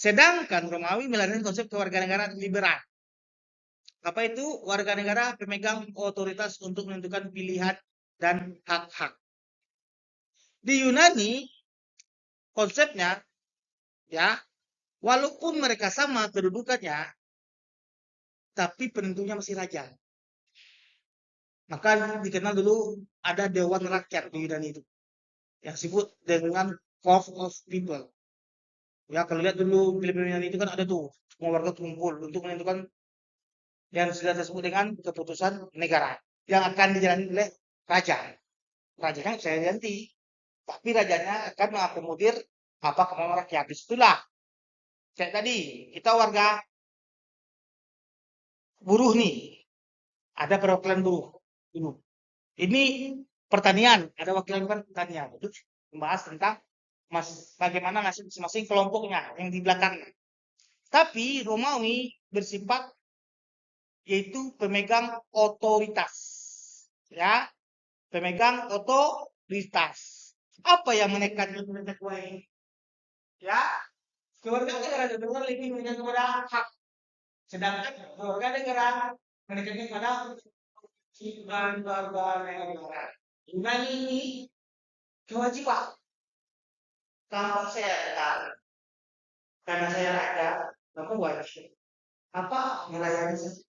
Sedangkan Romawi melahirkan konsep kewarganegaraan liberal. Apa itu? Warga negara pemegang otoritas untuk menentukan pilihan dan hak-hak. Di Yunani konsepnya, ya, walaupun mereka sama kedudukannya, tapi penentunya masih raja. Maka dikenal dulu ada Dewan Rakyat di Yunani itu, yang disebut dengan Court of People. Ya, kalau lihat dulu film-film Yunani itu kan ada tuh, semua warga kumpul untuk menentukan yang sudah disebut dengan keputusan negara yang akan dijalani oleh raja. Rajanya saya ganti, tapi rajanya akan mengakomodir apa kemauan rakyat. Disitulah kayak tadi kita warga buruh nih, ada perwakilan buruh dulu. Ini pertanian, ada wakilan pertanian. Itu membahas tentang bagaimana nasib masing-masing kelompoknya yang di belakangnya. Tapi Romawi bersifat yaitu pemegang otoritas, ya, pemegang otoritas. Apa yang menekan ini? Ya, keluarga negara adalah lebih menekan kepada hak, sedangkan keluarga negara menekankan pada kewajiban keluarga negara. Dengan ini kewajiban. Kalau saya ada, karena saya ada, kamu wajib apa melayani saya?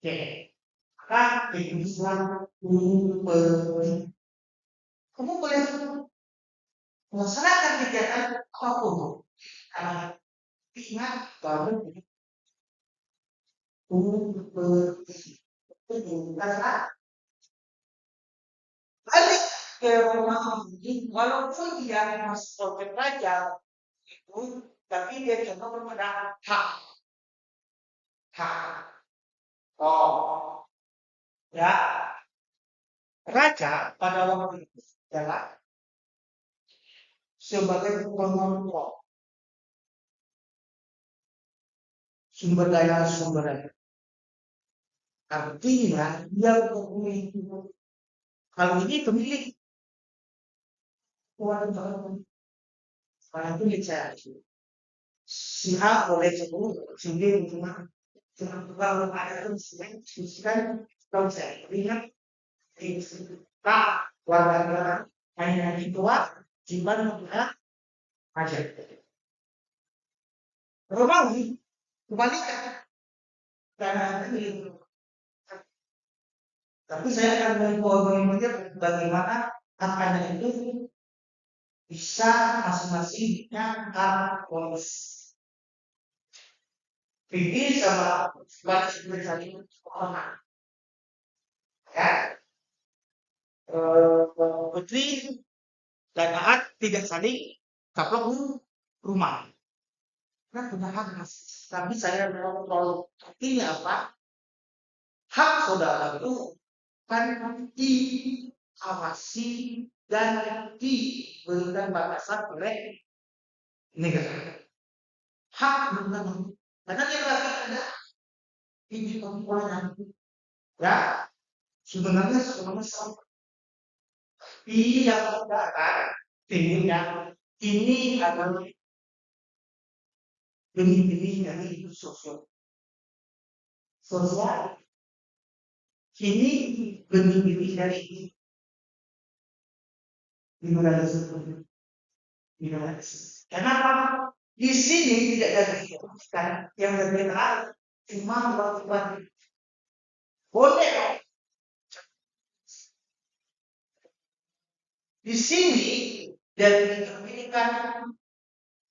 Oke, maka Islam kamu boleh melaksanakan kegiatan apapun. Ingat bahwa balik ke Romawi, walaupun dia masih sebagai raja itu, tapi dia juga kepada hak, hak. Oh, ya, raja pada waktu itu adalah sebagai pengontrol sumber daya. Artinya dia memiliki, kalau ini pemilik Sekarang itu bicara si A boleh sembuh, si B cuma kalau ada kan kalau saya lihat di tak warga hanya di tua simpan mudah aja. Rumah kebalikan karena itu. Tapi saya akan menginformasikan bagaimana anak itu bisa masing-masingnya harmonis. Ini sama batas saling orang ya. Putri dan Aat tidak saling kaplok rumah. Kan punya hak mas. Tapi saya mengontrol ini apa? Hak saudara itu kan diawasi dan diberikan batasan oleh negara. Hak benar. Karena dia berarti ada ini pengumuman ya sebenarnya sama ini yang terdaftar ini adalah benih-benih dari hidup sosial ini benih-benih dari liberalisme. Kenapa di sini tidak ada disebutkan yang berbeda cuma melakukan boleh di sini dan dikembalikan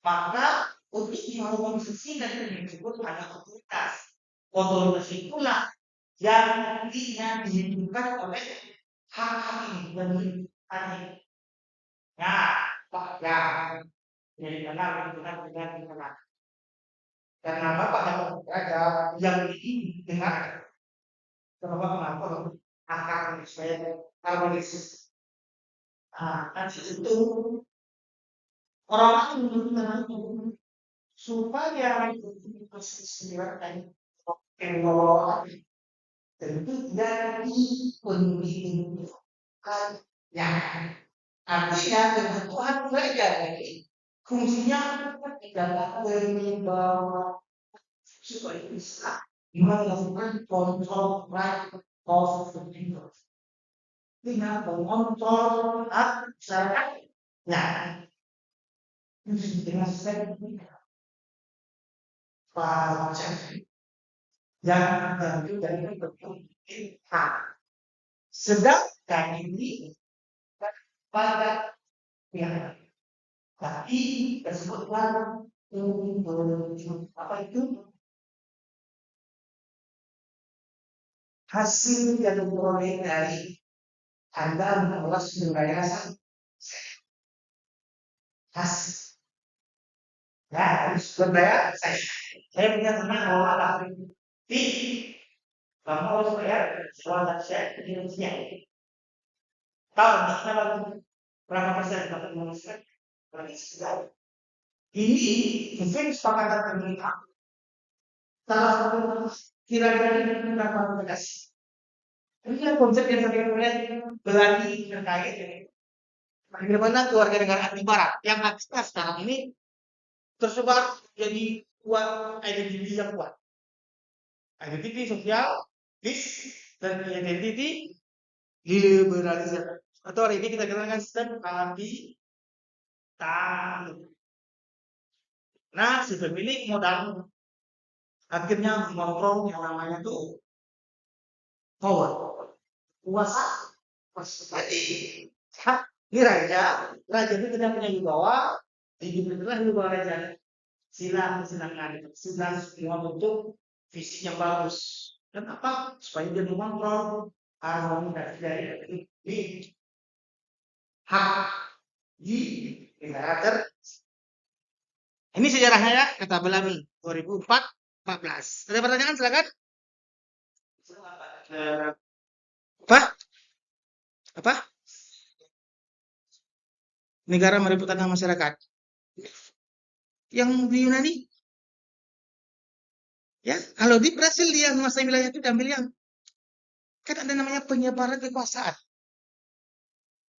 maka untuk mengkonsumsi dan disebut ada otoritas itulah yang nantinya dihidupkan oleh hak-hak ini dan aneh. Nah, Pak yang kenal karena Bapak yang ini dengar kenapa akar saya harmonis. Kan itu orang lain supaya kesehatan bahwa tentu dari pendidikan yang artinya kebutuhan belajar fungsinya adalah membawa supaya bisa melakukan kontrol right of the people dengan mengontrol masyarakat. Nah, dengan sistem pajak yang tentu dari kita. Sedangkan ini pada pihak tapi tersebut apa itu hasil yang diperoleh dari Anda mengelola sumber daya hasil. Ya, sumber daya saya punya teman bahwa di kamu harus bayar soal saya Indonesia. Tahu kenapa berapa persen dapat menguasai? Berarti sudah. Ini mungkin sepakatan pemerintah. Salah satu kira-kira ini berapa tegas. Ini kan konsep yang saya mulai berani terkait ini. Bagaimana keluarga negara anti barat yang aktif sekarang ini tersebar jadi kuat identity yang kuat. Identity sosial, dan identity liberalisme. Atau hari ini kita kenalkan sistem anti tahu. Nah, si pemilik modal akhirnya mengontrol yang namanya tuh power, kuasa. Jadi, ini raja itu tidak punya wibawa, hiduplah wibawa raja. Silang semua bentuk fisik yang bagus. Dan apa? Supaya dia mengontrol harmoni dari hak di negara ini sejarahnya ya, kata Belami 2014. Ada pertanyaan silakan. Apa? Negara merebut tanah masyarakat. Yang di Yunani? Ya, kalau di Brasil dia menguasai wilayah itu diambil yang kan ada namanya penyebaran kekuasaan.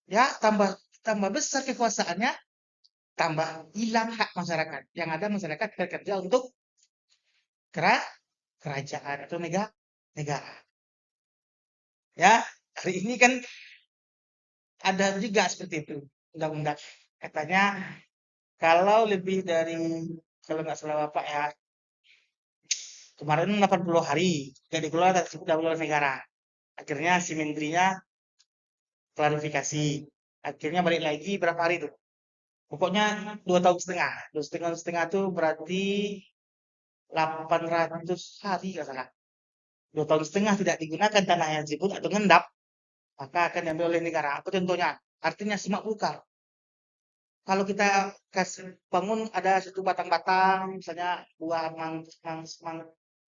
Ya, tambah tambah besar kekuasaannya, tambah hilang hak masyarakat. Yang ada masyarakat bekerja untuk kerajaan atau negara. Ya, hari ini kan ada juga seperti itu undang-undang. Katanya kalau lebih dari, kalau nggak salah Bapak ya, kemarin 80 hari gak dikeluarkan sudah oleh negara. Akhirnya si menterinya klarifikasi. Akhirnya balik lagi berapa hari itu? Pokoknya 2 tahun setengah. 2 tahun setengah itu berarti 800 hari nggak salah. 2 tahun setengah tidak digunakan tanah yang tersebut atau ngendap, maka akan diambil oleh negara. Apa contohnya? Artinya semak belukar. Kalau kita kasih bangun ada satu batang-batang, misalnya buah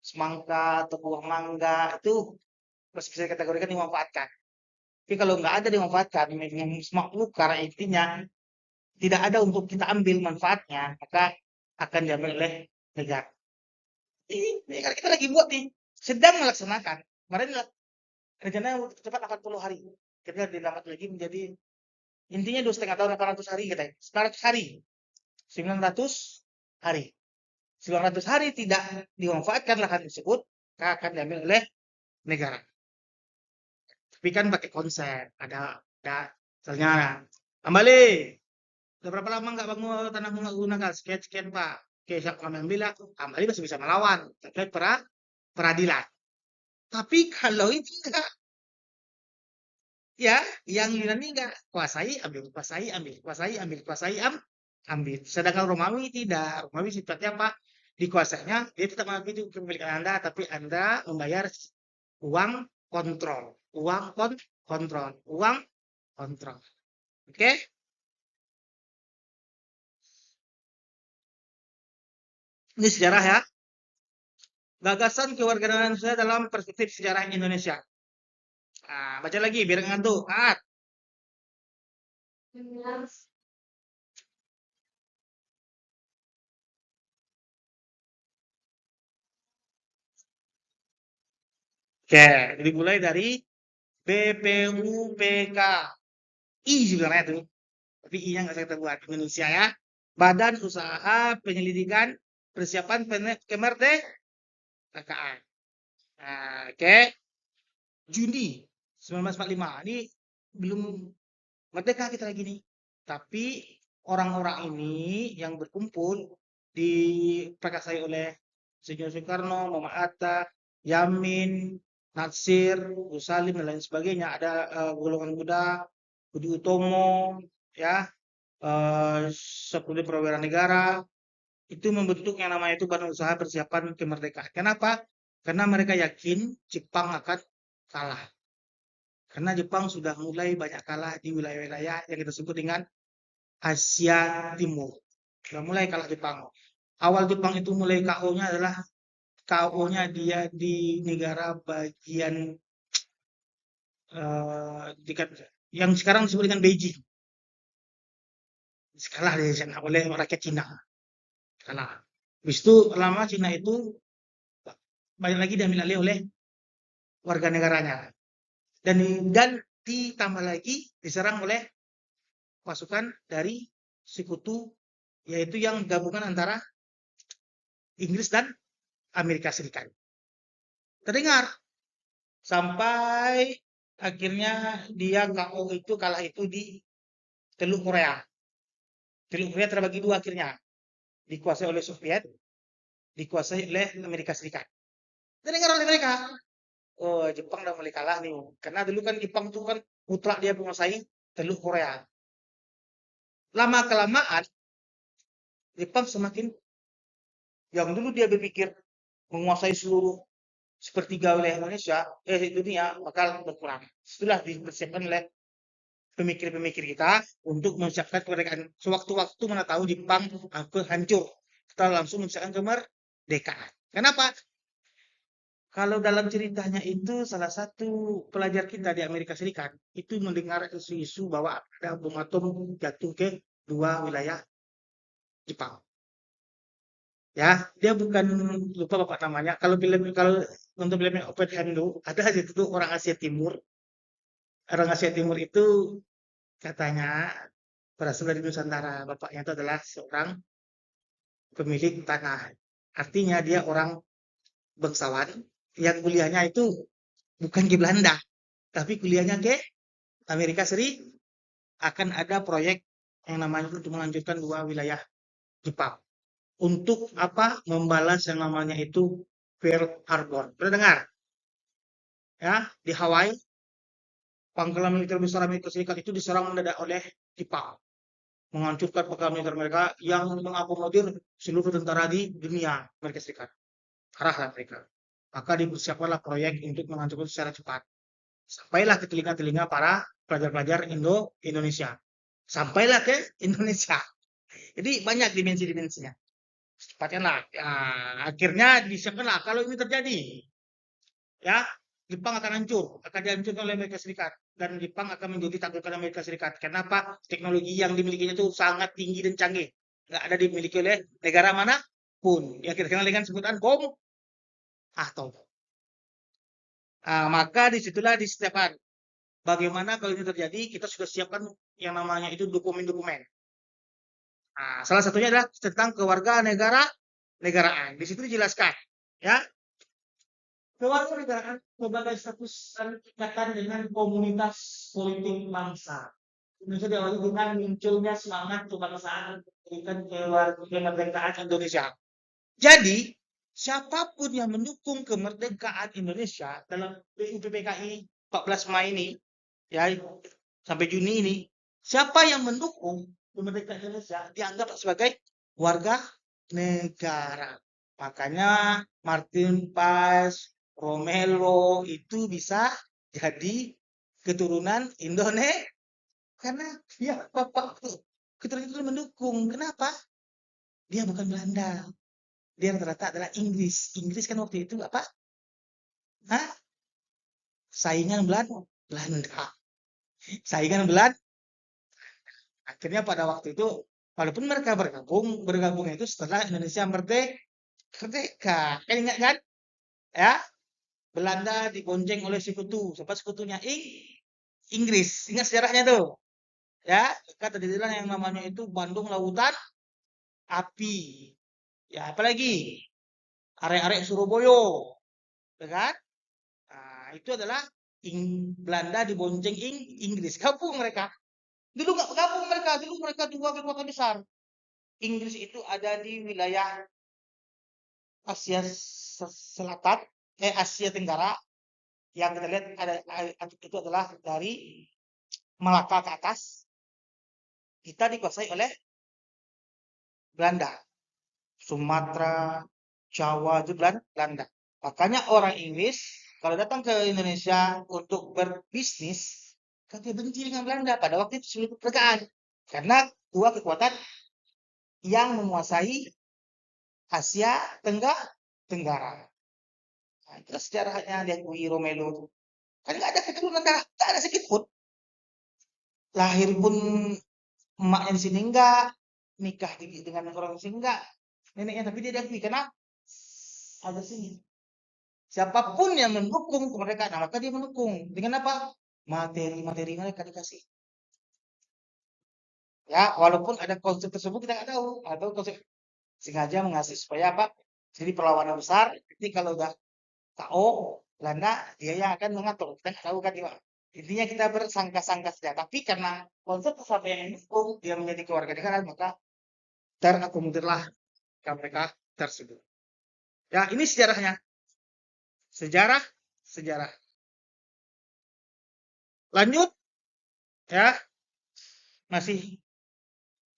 semangka atau buah mangga, itu masih bisa dikategorikan dimanfaatkan. Tapi kalau nggak ada dimanfaatkan, memang semak belukar intinya tidak ada untuk kita ambil manfaatnya, maka akan diambil oleh negara. Ini kan kita lagi buat nih, sedang melaksanakan. Kemarin rencananya cepat 80 hari. Kita dilambat lagi menjadi intinya 2,5 tahun 800 hari katanya. 900 hari. 900 hari. 900 hari tidak dimanfaatkan lahan tersebut, maka akan diambil oleh negara. Tapi kan pakai konsep, ada misalnya, kembali. Udah berapa lama nggak bangun tanahmu nggak gunakan? Sekian-sekian Pak. Oke, siap kami ambil lah. Kembali masih bisa melawan terkait peradilan. Tapi kalau itu enggak, ya, yang Yunani enggak kuasai ambil, kuasai ambil, kuasai ambil, kuasai ambil. Sedangkan Romawi tidak. Romawi sifatnya apa? Dikuasainya dia tetap mengakui itu kepemilikan Anda, tapi Anda membayar uang kontrol, uang kontrol, uang kontrol. Oke? Ini sejarah ya. Gagasan kewarganegaraan Indonesia dalam perspektif sejarah Indonesia. Nah, baca lagi biar ngantuk. Ah, 19. oke, jadi mulai dari BPUPKI sebenarnya itu. Tapi I-nya nggak saya buat Indonesia ya. Badan Usaha Penyelidikan Persiapan Kemerdekaan. Nah, oke. Juni 1945. Ini belum merdeka kita lagi nih. Tapi orang-orang ini yang berkumpul diperkasai oleh Insinyur Soekarno, Muhammad Hatta, Yamin, Natsir, Gus Salim dan lain sebagainya. Ada golongan muda, Budi Utomo, ya, Sapulin Perwira Negara, itu membentuk yang namanya itu Badan Usaha Persiapan Kemerdekaan. Kenapa? Karena mereka yakin Jepang akan kalah. Karena Jepang sudah mulai banyak kalah di wilayah-wilayah yang kita sebut dengan Asia Timur. Sudah mulai kalah Jepang. Awal Jepang itu mulai KO-nya adalah KO-nya dia di negara bagian dekat yang sekarang disebut dengan Beijing. Kalah dari sana oleh rakyat Cina. Kalah. Habis itu lama Cina itu banyak lagi diambil alih oleh warga negaranya. Dan ditambah lagi diserang oleh pasukan dari sekutu, yaitu yang gabungan antara Inggris dan Amerika Serikat. Terdengar sampai akhirnya dia KO itu kalah itu di Teluk Korea. Teluk Korea terbagi dua akhirnya, dikuasai oleh Soviet, dikuasai oleh Amerika Serikat. Terdengar oleh mereka, oh Jepang udah mulai kalah nih, karena dulu kan Jepang itu kan mutlak dia menguasai Teluk Korea. Lama kelamaan Jepang semakin, yang dulu dia berpikir menguasai seluruh sepertiga wilayah Indonesia, dunia bakal berkurang. Setelah dipersiapkan oleh pemikir-pemikir kita untuk menyiapkan kemerdekaan. Sewaktu-waktu mana tahu Jepang hampir hancur. Kita langsung menyiapkan kemerdekaan. Kenapa? Kalau dalam ceritanya itu salah satu pelajar kita di Amerika Serikat itu mendengar isu-isu bahwa ada bom atom jatuh ke dua wilayah Jepang. Ya, dia bukan, lupa bapak namanya. Kalau untuk filmnya Oppenheimer ada aja itu orang Asia Timur. Orang Asia Timur itu katanya berasal dari Nusantara. Bapaknya itu adalah seorang pemilik tanah. Artinya dia orang bangsawan yang kuliahnya itu bukan di Belanda, tapi kuliahnya ke Amerika Serikat. Akan ada proyek yang namanya untuk melanjutkan dua wilayah Jepang. Untuk apa? Membalas yang namanya itu Pearl Harbor. Pernah dengar? Ya, di Hawaii, pangkalan militer besar Amerika Serikat itu diserang mendadak oleh Jepang. Menghancurkan pangkalan militer mereka yang mengakomodir seluruh tentara di dunia Amerika Serikat. Arah mereka. Maka dipersiapkanlah proyek untuk menghancurkan secara cepat. Sampailah ke telinga-telinga para pelajar-pelajar Indonesia. Sampailah ke Indonesia. Jadi banyak dimensi-dimensinya. Cepatnya lah. Ya, akhirnya disiapkanlah kalau ini terjadi, ya Jepang akan hancur, akan dihancurkan oleh Amerika Serikat dan Jepang akan menjadi taklukan Amerika Serikat. Kenapa? Teknologi yang dimilikinya itu sangat tinggi dan canggih, nggak ada dimiliki oleh negara mana pun. Yang kita kenal dengan sebutan bom atom. Maka disitulah disiapkan. Bagaimana kalau ini terjadi, kita sudah siapkan yang namanya itu dokumen-dokumen. Salah satunya adalah tentang kewarganegaraan. Di situ dijelaskan, ya, kewarganegaraan sebagai status ikatan dengan komunitas politik bangsa. Indonesia diawali dengan munculnya semangat kebangsaan memberikan kemerdekaan Indonesia. Jadi, siapapun yang mendukung kemerdekaan Indonesia dalam PUPPKI 14 Mei ini, ya, sampai Juni ini, siapa yang mendukung kemerdekaan Indonesia dianggap sebagai warga negara. Makanya Martin Paes, Romelo itu bisa jadi keturunan Indonesia karena dia bapak keturunan itu mendukung. Kenapa? Dia bukan Belanda. Dia rata-rata adalah Inggris. Inggris kan waktu itu apa? Hah? Saingan Belanda. Saingan Belanda. Akhirnya pada waktu itu, walaupun mereka bergabung itu setelah Indonesia merdeka. Kan ingat kan? Ya, Belanda dibonceng oleh sekutu. Siapa sekutunya? Inggris. Ingat sejarahnya tuh. Ya, kata terjadilah yang namanya itu Bandung Lautan Api. Ya, apalagi arek-arek Surabaya, ya kan? Itu adalah Belanda dibonceng Inggris. Gabung mereka. Dulu nggak gabung mereka. Dulu mereka dua kekuatan besar. Inggris itu ada di wilayah Asia Selatan, Asia Tenggara. Yang kita lihat itu adalah dari Malaka ke atas. Kita dikuasai oleh Belanda. Sumatera, Jawa itu Belanda. Makanya orang Inggris kalau datang ke Indonesia untuk berbisnis, kan dia benci dengan Belanda pada waktu itu sebelum kemerdekaan. Karena dua kekuatan yang menguasai Asia Tenggara. Nah, itu sejarahnya diakui Romelu. Kan nggak ada keturunan darah, nggak ada sedikit pun. Lahir pun emaknya di sini enggak, nikah dengan orang sini enggak, neneknya tapi dia diakui karena ada sini. Siapapun yang mendukung kemerdekaan, maka dia mendukung. Dengan apa? Materi-materi mereka dikasih. Ya, walaupun ada konsep tersebut kita nggak tahu. Atau konsep sengaja mengasih supaya apa? Jadi perlawanan besar. Jadi kalau udah KO, Belanda, dia yang akan mengatur. Kita nggak tahu kan dia. Intinya kita bersangka-sangka saja. Tapi karena konsep tersebut yang mendukung, dia menjadi keluarga negara, maka terakomodirlah mereka tersebut. Ya, ini sejarahnya. Sejarah. Lanjut, ya. Masih.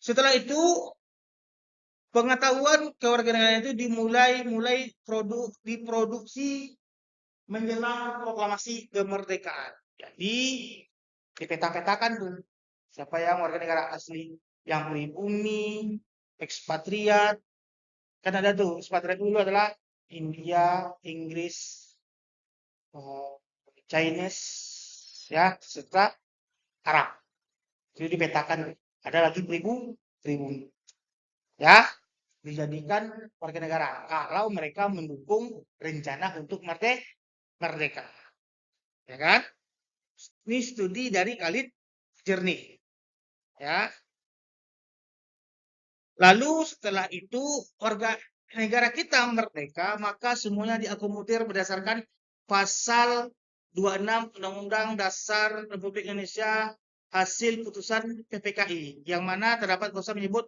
Setelah itu pengetahuan kewarganegaraan itu diproduksi menjelang proklamasi kemerdekaan. Jadi dipeta-petakan tuh siapa yang warga negara asli, yang pribumi, ekspatriat. Kan ada tuh ekspatriat dulu adalah India, Inggris, Chinese, ya, serta Arab. Jadi dipetakan ada lagi pribumi, ya, dijadikan warga negara kalau mereka mendukung rencana untuk merdeka, ya kan? Ini studi dari Khalid Jernih, ya. Lalu setelah itu warga negara kita merdeka, maka semuanya diakomodir berdasarkan pasal 26 Undang-Undang Dasar Republik Indonesia hasil putusan PPKI, yang mana terdapat pasal menyebut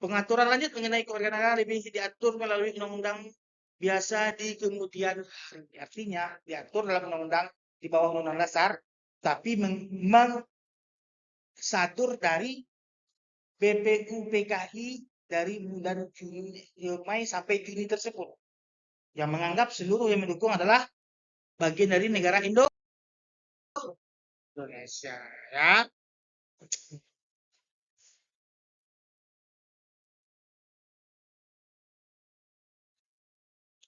pengaturan lanjut mengenai kewarganegaraan lebih diatur melalui undang-undang biasa di kemudian hari. Artinya diatur dalam undang-undang di bawah undang-undang dasar, tapi mengatur dari BPU PKI dari bulan Mei sampai Juni tersebut, yang menganggap seluruh yang mendukung adalah bagian dari negara Indonesia, ya.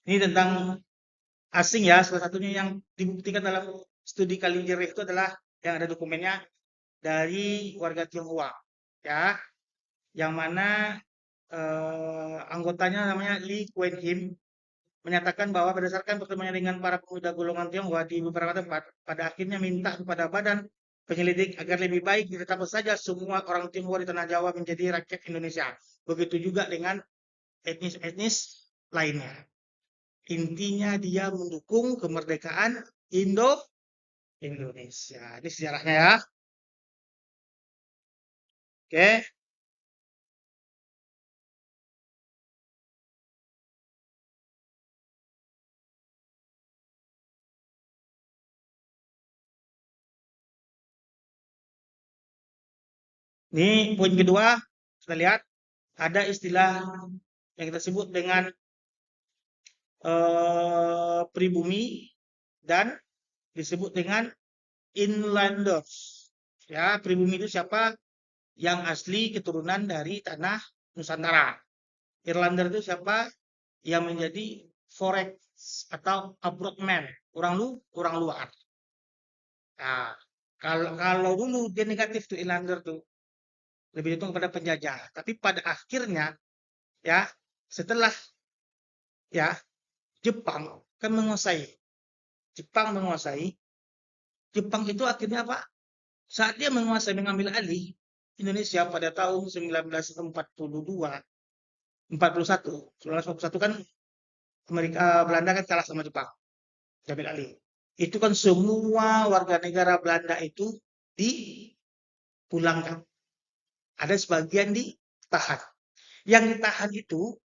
Ini tentang asing ya, salah satunya yang dibuktikan dalam studi Kalinger itu adalah yang ada dokumennya dari warga Tionghoa, ya, yang mana anggotanya namanya Li Kuan Im menyatakan bahwa berdasarkan pertemuannya dengan para pemuda golongan Tionghoa di beberapa tempat, pada akhirnya minta kepada badan penyelidik agar lebih baik ditetapkan saja semua orang Tionghoa di tanah Jawa menjadi rakyat Indonesia. Begitu juga dengan etnis-etnis lainnya. Intinya dia mendukung kemerdekaan Indonesia. Ini sejarahnya ya. Oke. Ini poin kedua, kita lihat ada istilah yang kita sebut dengan pribumi dan disebut dengan inlanders. Ya, pribumi itu siapa? Yang asli keturunan dari tanah Nusantara. Irlander itu siapa? Yang menjadi forex atau abroadman, orang luar. Nah, kalau dulu dia negatif tuh Irlander tuh, lebih itu kepada penjajah. Tapi pada akhirnya ya, setelah ya Jepang kan menguasai. Jepang menguasai. Jepang itu akhirnya apa? Saat dia menguasai mengambil alih Indonesia pada tahun 1942, 41, 1941 kan Belanda kan kalah sama Jepang, diambil alih. Itu kan semua warga negara Belanda itu dipulangkan. Ada sebagian ditahan. Yang ditahan itu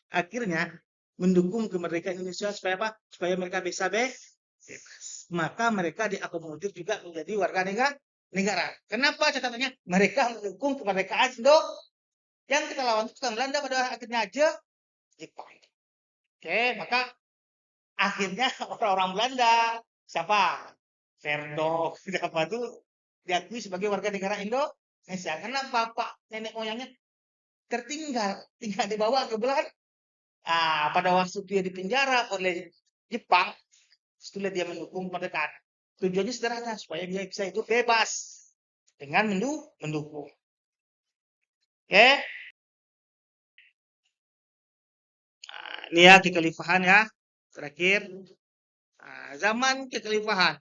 akhirnya mendukung kemerdekaan Indonesia supaya apa? Supaya mereka bisa bebas. Maka mereka diakomodir juga menjadi warga negara. Kenapa catatannya? Mereka mendukung kemerdekaan yang kita lawan itu kan Belanda, pada akhirnya aja Jepang. Oke, maka akhirnya orang-orang Belanda siapa? Verdok, siapa tuh diakui sebagai warga negara Indonesia karena bapak nenek moyangnya tinggal dibawa ke Belanda. Pada waktu dia dipenjara oleh Jepang, setelah dia mendukung kemerdekaan. Tujuannya sederhana, supaya dia bisa hidup bebas dengan mendukung. Oke, ini ya kekhalifahan ya, terakhir. Zaman kekhalifahan.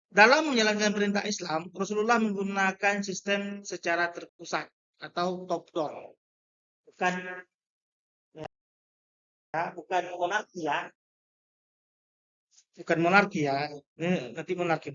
Dalam menjalankan perintah Islam, Rasulullah menggunakan sistem secara terpusat atau top down, bukan bukan monarki ya, bukan monarki ya. Ini nanti monarki